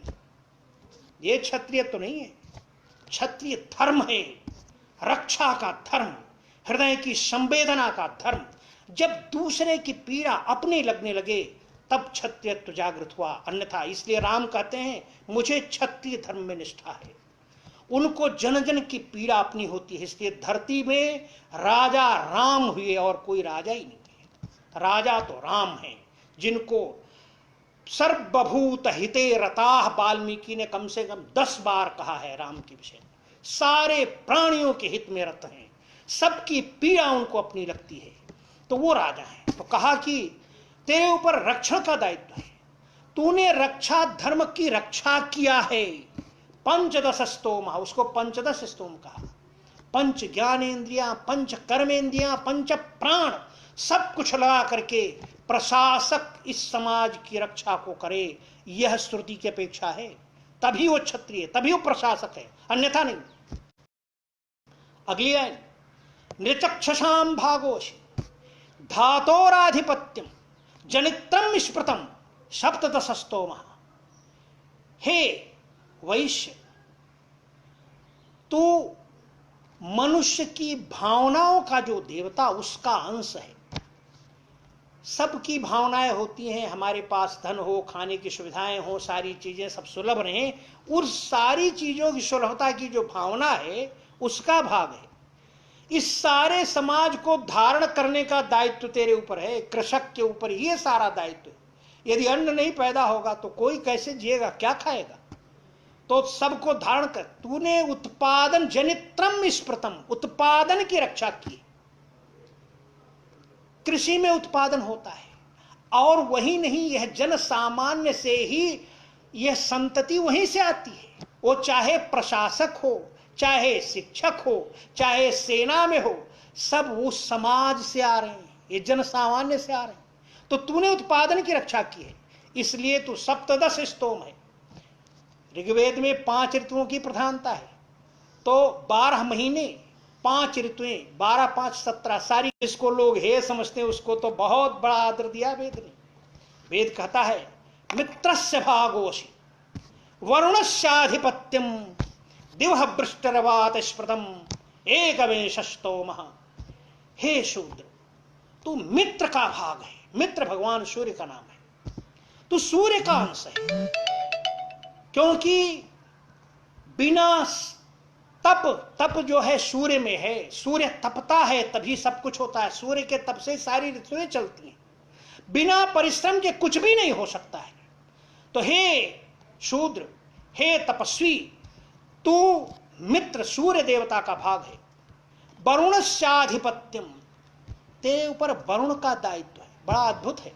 S2: ये क्षत्रिय तो नहीं है। क्षत्रिय धर्म है, रक्षा का धर्म, हृदय की संवेदना का धर्म। जब दूसरे की पीड़ा अपने लगने लगे तब क्षत्रियत्व जागृत हुआ, अन्यथा। इसलिए राम कहते हैं मुझे क्षत्रिय धर्म में निष्ठा है। उनको जन जन की पीड़ा अपनी होती है। इसलिए धरती में राजा राम हुए और कोई राजा ही नहीं है। राजा तो राम है, जिनको सर्वभूत हिते रताह वाल्मीकि ने कम से कम 10 बार कहा है राम के विषय में। सारे प्राणियों के हित में रत हैं, सबकी पीड़ा उनको अपनी लगती है, तो वो राजा है। तो कहा कि तेरे ऊपर रक्षण का दायित्व है, तूने रक्षा धर्म की रक्षा किया है। पंचदश स्तोम, उसको पंचदश स्तोम कहा। पंच ज्ञानेन्द्रियां, पंच कर्मेंद्रियां, पंच प्राण, सब कुछ लगा करके प्रशासक इस समाज की रक्षा को करे, यह श्रुति की अपेक्षा है। तभी वो क्षत्रिय, तभी वो प्रशासक है, अन्यथा नहीं। अगली लाइन, नृचक्षसाम भागोश धातोराधिपत्यम जनित्रम स्मृतम सप्तदश स्तोम। हे वैश्य, तू मनुष्य की भावनाओं का जो देवता, उसका अंश है। सबकी भावनाएं होती हैं, हमारे पास धन हो, खाने की सुविधाएं हो, सारी चीजें सब सुलभ रहें, उस सारी चीजों की सुलभता की जो भावना है उसका भाग है। इस सारे समाज को धारण करने का दायित्व तेरे ऊपर है, कृषक के ऊपर ये सारा दायित्व है। यदि अन्न नहीं पैदा होगा तो कोई कैसे जिएगा, क्या खाएगा? तो सबको धारण कर। तूने उत्पादन जनित्रम स्मृतम, उत्पादन की रक्षा की। कृषि में उत्पादन होता है, और वही नहीं, यह जन सामान्य से ही यह संतति वहीं से आती है। वो चाहे प्रशासक हो, चाहे शिक्षक हो, चाहे सेना में हो, सब उस समाज से आ रहे हैं, ये जन सामान्य से आ रहे हैं। तो तूने उत्पादन की रक्षा की है, इसलिए तू सप्तदश स्तोम है। ऋग्वेद में 5 ऋतुओं की प्रधानता है, तो 12 महीने, 5 ऋतुएं, 12 5 17 सारी। इसको लोग हे समझते हैं, उसको तो बहुत बड़ा आदर दिया वेद ने। वेद कहता है मित्रस्य भागोषि वरुणस्याधिपत्यम दिवह वृष्टिरवात स्मृतम एकविंश स्तोम। हे शूद्र, तू मित्र का भाग है। मित्र भगवान सूर्य का नाम है, तू सूर्य का अंश है। क्योंकि बिना तप जो है सूर्य में है, सूर्य तपता है तभी सब कुछ होता है। सूर्य के तप से सारी ऋतुएं चलती हैं, बिना परिश्रम के कुछ भी नहीं हो सकता है। तो हे शूद्र, हे तपस्वी, तू मित्र सूर्य देवता का भाग है। वरुणस्याधिपत्यम, तेरे ऊपर वरुण का दायित्व है। बड़ा अद्भुत है,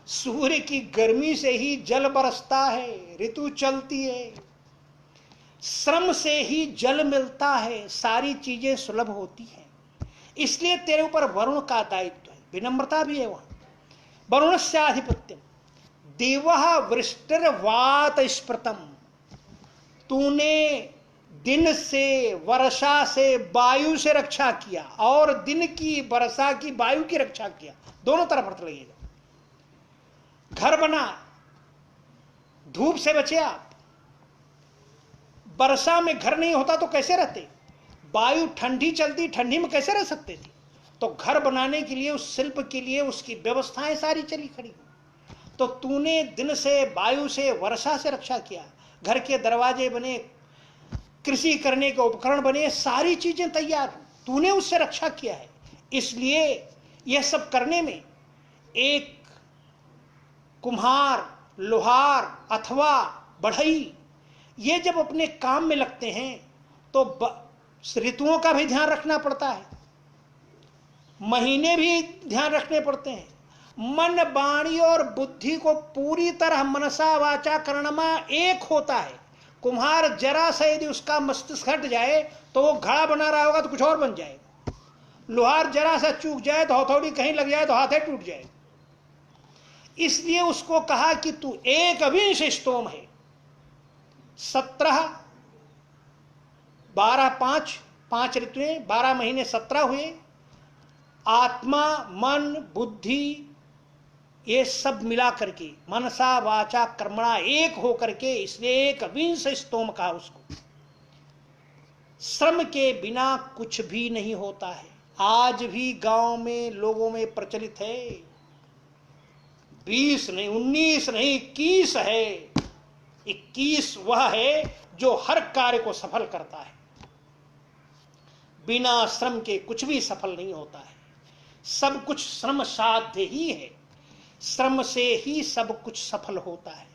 S2: सूर्य की गर्मी से ही जल बरसता है, ऋतु चलती है, श्रम से ही जल मिलता है, सारी चीजें सुलभ होती हैं, इसलिए तेरे ऊपर वरुण का दायित्व है। विनम्रता भी है वहां। वरुणस्याधिपत्यम देवः वृष्टिर्वात स्मृतम, तूने दिन से, वर्षा से, वायु से रक्षा किया, और दिन की, वर्षा की, वायु की रक्षा किया, दोनों तरफ अर्थ लगेगा। घर बना, धूप से बचे आप। वर्षा में घर नहीं होता तो कैसे रहते? वायु ठंडी चलती, ठंडी में कैसे रह सकते थे? तो घर बनाने के लिए, उस शिल्प के लिए उसकी व्यवस्थाएं सारी चली खड़ी। तो तूने दिन से, वायु से, वर्षा से रक्षा किया, घर के दरवाजे बने, कृषि करने के उपकरण बने, सारी चीजें तैयार हो, तूने उससे रक्षा किया है। इसलिए यह सब करने में एक कुम्हार, लोहार अथवा बढ़ई, ये जब अपने काम में लगते हैं तो ऋतुओं का भी ध्यान रखना पड़ता है, महीने भी ध्यान रखने पड़ते हैं। मन, वाणी और बुद्धि को पूरी तरह मनसा वाचा कर्णमा एक होता है। कुम्हार जरा सा यदि उसका मस्तिष्क हट जाए तो वो घड़ा बना रहा होगा तो कुछ और बन जाएगा। लोहार जरा सा चूक जाए तो हथौड़ी कहीं लग जाए तो हाथ टूट जाएगा। इसलिए उसको कहा कि तू एक विंश स्तोम है। 17, 12, 5 ऋतुएं, 12 महीने 17 हुए। आत्मा, मन, बुद्धि, ये सब मिला करके मनसा वाचा कर्मणा एक हो करके, इसलिए एक विंश स्तोम कहा उसको। श्रम के बिना कुछ भी नहीं होता है। आज भी गांव में लोगों में प्रचलित है, 20 नहीं, 19 नहीं, 21 है। 21 वह है जो हर कार्य को सफल करता है। बिना श्रम के कुछ भी सफल नहीं होता है। सब कुछ श्रम साध्य ही है, श्रम से ही सब कुछ सफल होता है,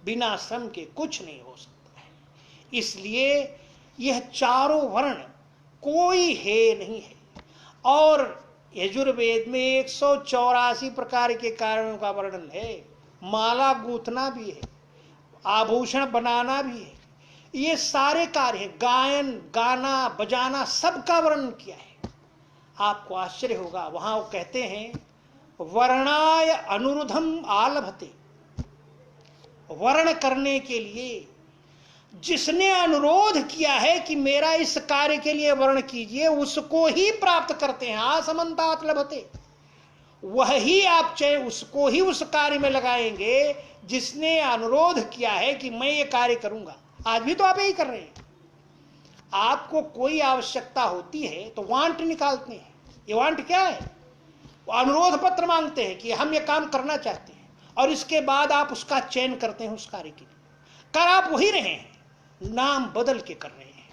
S2: बिना श्रम के कुछ नहीं हो सकता है। इसलिए यह चारों वर्ण कोई है नहीं है। और यजुर्वेद में 184 प्रकार के कार्यों का वर्णन है। माला गूंथना भी है, आभूषण बनाना भी है, ये सारे कार्य है। गायन, गाना, बजाना, सबका वर्णन किया है। आपको आश्चर्य होगा, वहां वो कहते हैं वर्णाय अनुरुधम आलभते, वर्ण करने के लिए जिसने अनुरोध किया है कि मेरा इस कार्य के लिए वर्ण कीजिए, उसको ही प्राप्त करते हैं। आसमंतात लभते, वह ही आप चाहे उसको ही उस कार्य में लगाएंगे जिसने अनुरोध किया है कि मैं ये कार्य करूंगा। आज भी तो आप यही कर रहे हैं। आपको कोई आवश्यकता होती है तो वांट निकालते हैं। ये वांट क्या है? वो अनुरोध पत्र मांगते हैं कि हम ये काम करना चाहते हैं, और इसके बाद आप उसका चयन करते हैं उस कार्य के लिए। कर आप वही रहे हैं, नाम बदल के कर रहे हैं।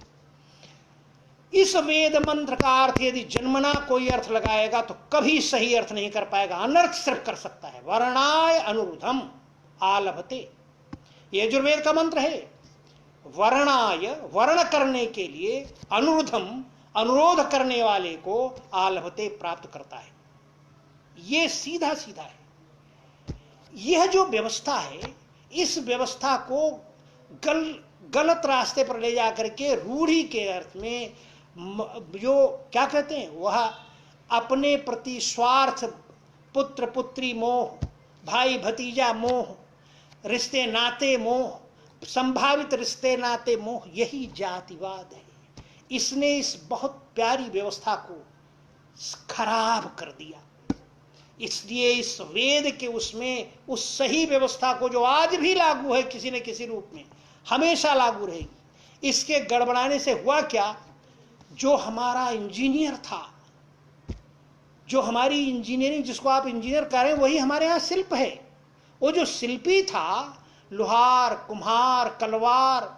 S2: इस वेद मंत्र का अर्थ यदि जन्मना कोई अर्थ लगाएगा तो कभी सही अर्थ नहीं कर पाएगा, अनर्थ सिर्फ कर सकता है। वर्णाय अनुरुधम आलभते, यजुर्वेद का मंत्र है। वर्णाय, वर्ण करने के लिए, अनुरुधम, अनुरोध करने वाले को, आलभते, प्राप्त करता है। ये सीधा सीधा है। यह जो व्यवस्था है, इस व्यवस्था को गलत रास्ते पर ले जाकर के रूढ़ी के अर्थ में, जो क्या कहते हैं, वह अपने प्रति स्वार्थ, पुत्र पुत्री मोह, भाई भतीजा मोह, रिश्ते नाते मोह, संभावित रिश्ते नाते मोह, यही जातिवाद है। इसने इस बहुत प्यारी व्यवस्था को खराब कर दिया। इसलिए इस वेद के उसमें उस सही व्यवस्था को, जो आज भी लागू है किसी न किसी रूप में, हमेशा लागू रहेगी, इसके गड़बड़ाने से हुआ क्या? जो हमारा इंजीनियर था, जो हमारी इंजीनियरिंग, जिसको आप इंजीनियर कह रहे हैं, वही हमारे यहाँ शिल्प है। वो जो शिल्पी था, लोहार, कुम्हार, कलवार,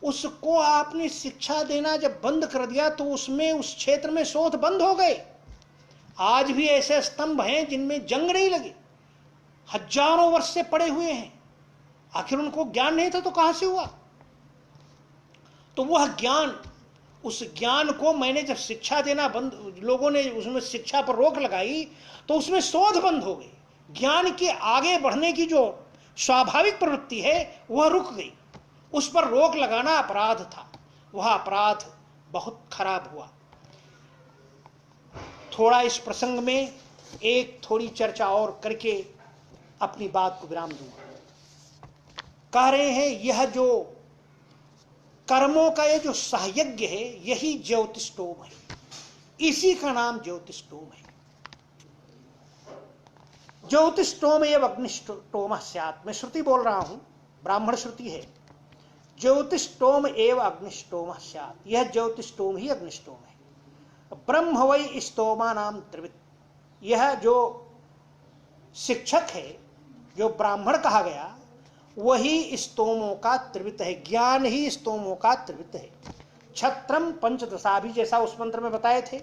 S2: उसको आपने शिक्षा देना जब बंद कर दिया तो उसमें, उस क्षेत्र में शोध बंद हो गए। आज भी ऐसे स्तंभ हैं जिनमें जंग नहीं लगे, हजारों वर्ष से पड़े हुए हैं। आखिर उनको ज्ञान नहीं था तो कहां से हुआ? तो वह ज्ञान, उस ज्ञान को मैंने जब शिक्षा देना बंद, लोगों ने उसमें शिक्षा पर रोक लगाई तो उसमें शोध बंद हो गई। ज्ञान के आगे बढ़ने की जो स्वाभाविक प्रवृत्ति है वह रुक गई। उस पर रोक लगाना अपराध था। वह अपराध बहुत खराब हुआ। थोड़ा इस प्रसंग में एक थोड़ी चर्चा और करके अपनी बात को विराम दूंगा। कह रहे हैं यह जो कर्मों का ये जो सहयज्ञ है यही ज्योतिष्टोम है, इसी का नाम ज्योतिष्टोम है। ज्योतिष्टोम एवं अग्निष्टोम स्यात्। मैं श्रुति बोल रहा हूं, ब्राह्मण श्रुति है। ज्योतिष्टोम एवं अग्निष्टोम स्यात्, यह ज्योतिष्टोम ही अग्निष्टोम है। ब्रह्म वै स्तोमा नाम त्रिवित। यह जो शिक्षक है, जो ब्राह्मण कहा गया, वही स्तोमों का त्रिवित है। ज्ञान ही स्तोमों का त्रिवित है। छत्रम पंचदशा, भी जैसा उस मंत्र में बताए थे,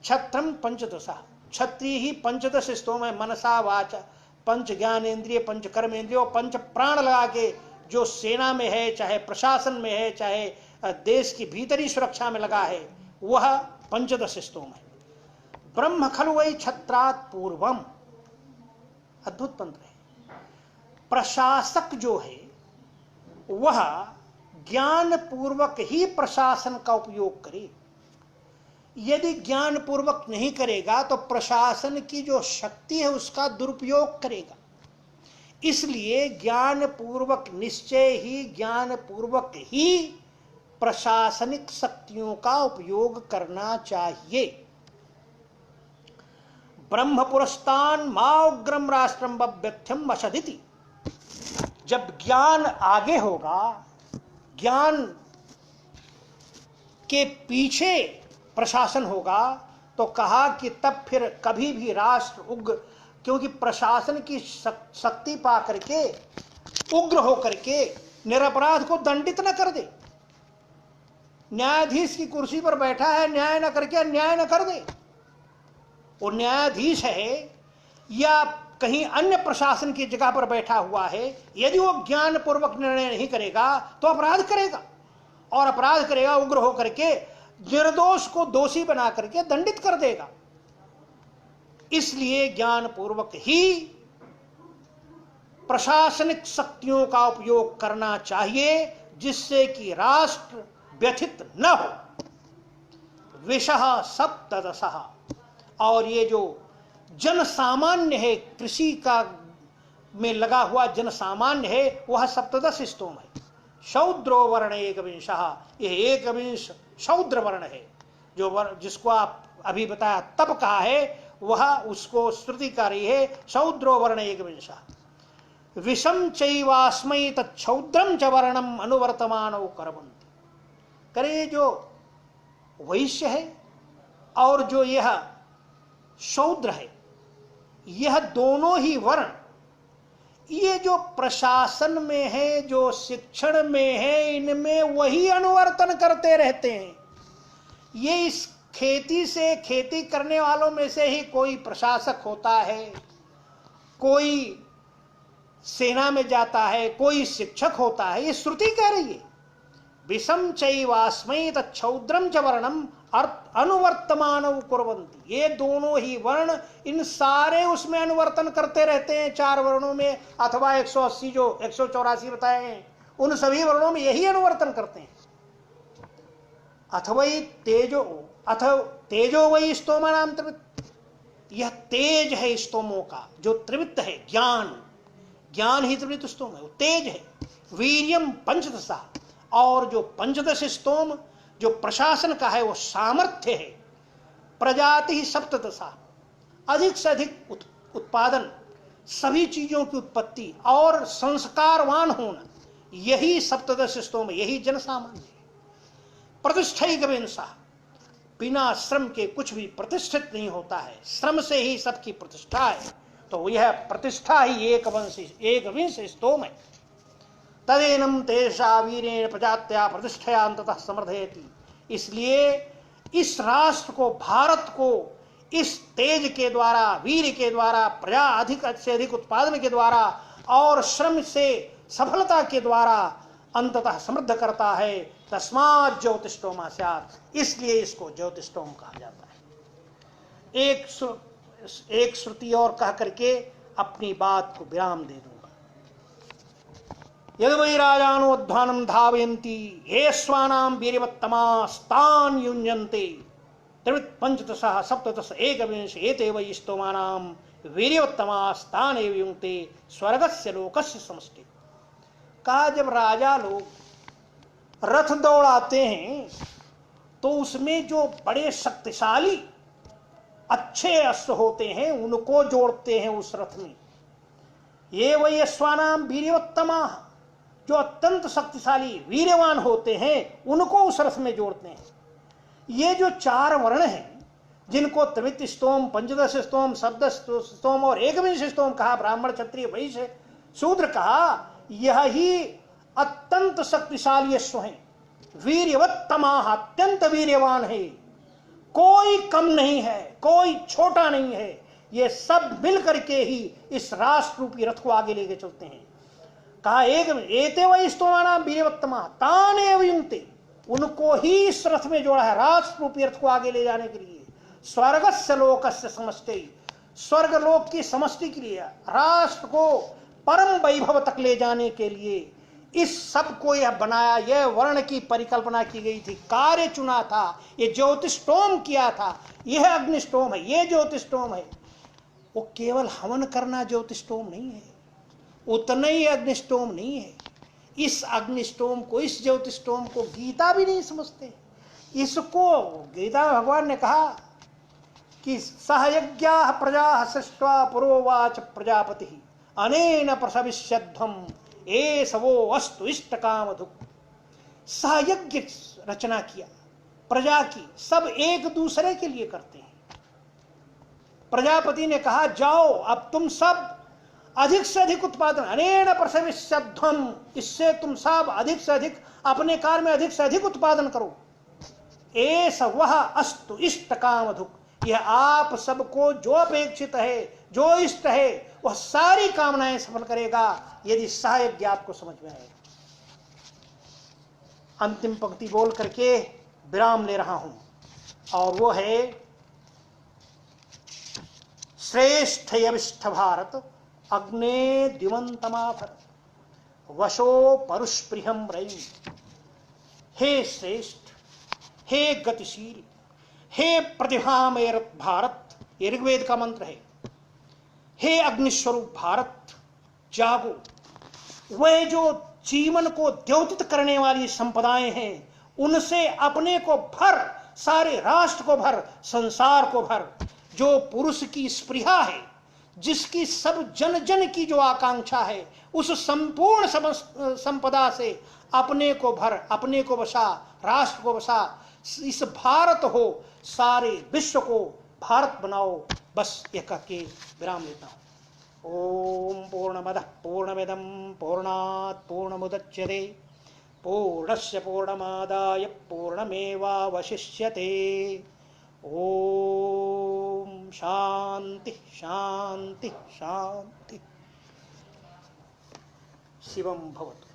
S2: छत्रम पंचदशा, क्षत्रिय ही पंचदश स्तोम है। मनसा वाचा, पंच ज्ञानेन्द्रिय, पंच कर्मेंद्रिय और पंच प्राण लगा के जो सेना में है, चाहे प्रशासन में है, चाहे देश की भीतरी सुरक्षा में लगा है, वह पंचदश स्तोम है। ब्रह्म खलु वै छत्रात् पूर्वम, अद्भुत मंत्र है। प्रशासक जो है वह ज्ञान पूर्वक ही प्रशासन का उपयोग करे। यदि ज्ञान पूर्वक नहीं करेगा तो प्रशासन की जो शक्ति है उसका दुरुपयोग करेगा। इसलिए ज्ञान पूर्वक, निश्चय ही ज्ञान पूर्वक ही प्रशासनिक शक्तियों का उपयोग करना चाहिए। ब्रह्म पुरस्तान माउग्रम राष्ट्रम व्यथ्यम वशदिति। जब ज्ञान आगे होगा, ज्ञान के पीछे प्रशासन होगा, तो कहा कि तब फिर कभी भी राष्ट्र उग्र, क्योंकि प्रशासन की शक्ति पा करके, उग्र होकर के निरपराध को दंडित न कर दे। न्यायाधीश की कुर्सी पर बैठा है, न्याय न करके अन्याय न कर दे। वो न्यायाधीश है या कहीं अन्य प्रशासन की जगह पर बैठा हुआ है, यदि वो ज्ञान पूर्वक निर्णय नहीं करेगा तो अपराध करेगा, और अपराध करेगा उग्र होकर के, निर्दोष को दोषी बना करके दंडित कर देगा। इसलिए ज्ञान पूर्वक ही प्रशासनिक शक्तियों का उपयोग करना चाहिए, जिससे कि राष्ट्र व्यथित न हो। विषः सप्तदशः, और ये जो जन सामान्य है, कृषि का में लगा हुआ जन सामान्य है, वह सप्तदश स्तोम है। शौद्रो वर्ण एकविंशः, यह एकविंश शौद्र वर्ण है। जो वर्ण जिसको आप अभी बताया तप कहा है, वह उसको श्रुति कर रही है शौद्रो वर्ण एकविंशः। विषम चैवास्मै तच्छौद्रम च वर्णम अनुवर्तमानो करवन्ति। करे जो वैश्य है और जो यह शूद्र है, यह दोनों ही वर्ण, ये जो प्रशासन में है, जो शिक्षण में है, इनमें वही अनुवर्तन करते रहते हैं। ये इस खेती से, खेती करने वालों में से ही कोई प्रशासक होता है, कोई सेना में जाता है, कोई शिक्षक होता है। ये श्रुति कह रही है विषम चैवास्मै तच्छौद्रम च वर्णम अनुवर्तमान कुर्वन्ति। ये दोनों ही वर्ण, इन सारे उसमें अनुवर्तन करते रहते हैं, चार वर्णों में, अथवा 180 जो 184 बताए हैं, उन सभी वर्णों में यही अनुवर्तन करते हैं। अथवा तेजो, अथ तेजो वही स्तोमा नाम त्रिवित। यह तेज है स्तोमों का, जो त्रिवित है, ज्ञान, ज्ञान ही त्रिवित स्तोम है, वो तेज है। वीर्यम पंचदशा, और जो पंचदश स्तोम जो प्रशासन का है वो सामर्थ्य है। प्रजाति ही सप्तदशा, अधिक से अधिक उत्पादन, सभी चीजों की उत्पत्ति और संस्कारवान होना, यही सप्तदश स्तोम, यही जन सामान्य है। प्रतिष्ठा, बिना श्रम के कुछ भी प्रतिष्ठित नहीं होता है, श्रम से ही सबकी प्रतिष्ठा है। तो यह प्रतिष्ठा ही एकविंश स्तोम है। तदेनम तेषा वीरेण प्रजात्या प्रतिष्ठया अंततः समर्धयति। इसलिए इस राष्ट्र को, भारत को, इस तेज के द्वारा, वीर के द्वारा, प्रजा अधिक से अधिक उत्पादन के द्वारा और श्रम से सफलता के द्वारा अंततः समृद्ध करता है। तस्मात् ज्योतिष्टोमा स्यात्, इसलिए इसको ज्योतिष्टोम कहा जाता है। एक श्रुति और कह करके अपनी बात को विराम दे दूंगा। यदि वै राजानोध्वानं धावयन्ति ये स्वानां वीर्यवत्तमास्तान् युञ्जन्ते त्रिवृत् पंचदशः सप्तदश एकविंश एते वै स्तोमानां वीर्यवत्तमास्तान् एव युङ्क्ते स्वर्गस्य लोकस्य समष्टि। कहा जब राजा लोग रथ दौड़ाते हैं तो उसमें जो बड़े शक्तिशाली अच्छे अस्त्र होते हैं उनको जोड़ते हैं उस रथ में। ये वही अश्वानाम वीर्यवत्तमा, जो अत्यंत शक्तिशाली वीर्यवान होते हैं उनको उस रथ में जोड़ते हैं। ये जो चार वर्ण हैं जिनको त्रिवित स्तोम, पंचदश स्तोम, सप्तदश स्तोम और एकविंश स्तोम कहा, ब्राह्मण क्षत्रिय वैश्य शूद्र कहा, यह ही अत्यंत शक्तिशाली अश्व हैं। वीर्यवत्तमा, अत्यंत वीर्यवान है, कोई कम नहीं है, कोई छोटा नहीं है। ये सब मिल करके ही इस राष्ट्र रूपी रथ को आगे लेके चलते हैं। कहा एक एते वही स्तोमाना वीर्यवत्तमा तान एव युङ्क्ते, उनको ही इस रथ में जोड़ा है राष्ट्र रूपी रथ को आगे ले जाने के लिए। स्वर्गस्य लोकस्य समष्टि, स्वर्ग लोक की समष्टि के लिए, राष्ट्र को परम वैभव तक ले जाने के लिए इस सब को यह बनाया। यह वर्ण की परिकल्पना की गई थी, कार्य चुना था, ये ज्योतिष्टोम किया था। यह अग्निष्टोम है, यह ज्योतिष्टोम है। वो केवल हवन करना ज्योतिष्टोम नहीं है, उतना ही अग्निष्टोम नहीं है। इस अग्निष्टोम को, इस ज्योतिष्टोम को गीता भी नहीं समझते। इसको गीता में भगवान ने कहा कि सहयज्ञा प्रजा सृष्ट्वा पुरोवाच प्रजापति अनेन प्रसविष्यध्वम एष वो अस्तु इष्ट कामधुक्। सहयज्ञ रचना किया प्रजा की, सब एक दूसरे के लिए करते हैं। प्रजापति ने कहा जाओ अब तुम सब अधिक से अधिक उत्पादन, अनेन प्रसविष्यध्वम, इससे तुम सब अधिक से अधिक अपने कार्य में अधिक से अधिक उत्पादन करो। एष वह अस्तु इष्ट कामधुक्, यह आप सबको जो अपेक्षित है, जो इष्ट है, वह सारी कामनाएं सफल करेगा यदि सहयज्ञ आपको समझ में आएगा। अंतिम पंक्ति बोल करके विराम ले रहा हूं, और वो है श्रेष्ठ यविष्ठ भारत अग्ने द्युमंतमाभर वशो परुष्पृहम रयि। हे श्रेष्ठ, हे गतिशील, हे प्रतिभामय भारत, ये ऋग्वेद का मंत्र है। हे अग्निस्वरूप भारत जागो। वह जो जीवन को द्योतित करने वाली संपदाएं हैं उनसे अपने को भर, सारे राष्ट्र को भर, संसार को भर। जो पुरुष की स्पृहा है, जिसकी सब जन जन की जो आकांक्षा है, उस संपूर्ण संपदा से अपने को भर, अपने को बसा, राष्ट्र को बसा। इस भारत हो, सारे विश्व को भारत बनाओ। बस यह कह के विराम लेता हूं। ओम पूर्णमदः पूर्णमिदं पूर्णात् पूर्णमुदच्यते पूर्णस्य पूर्णमादाय पूर्णमेवावशिष्यते। ओम शांति शांति शांति। शिवं भवतु।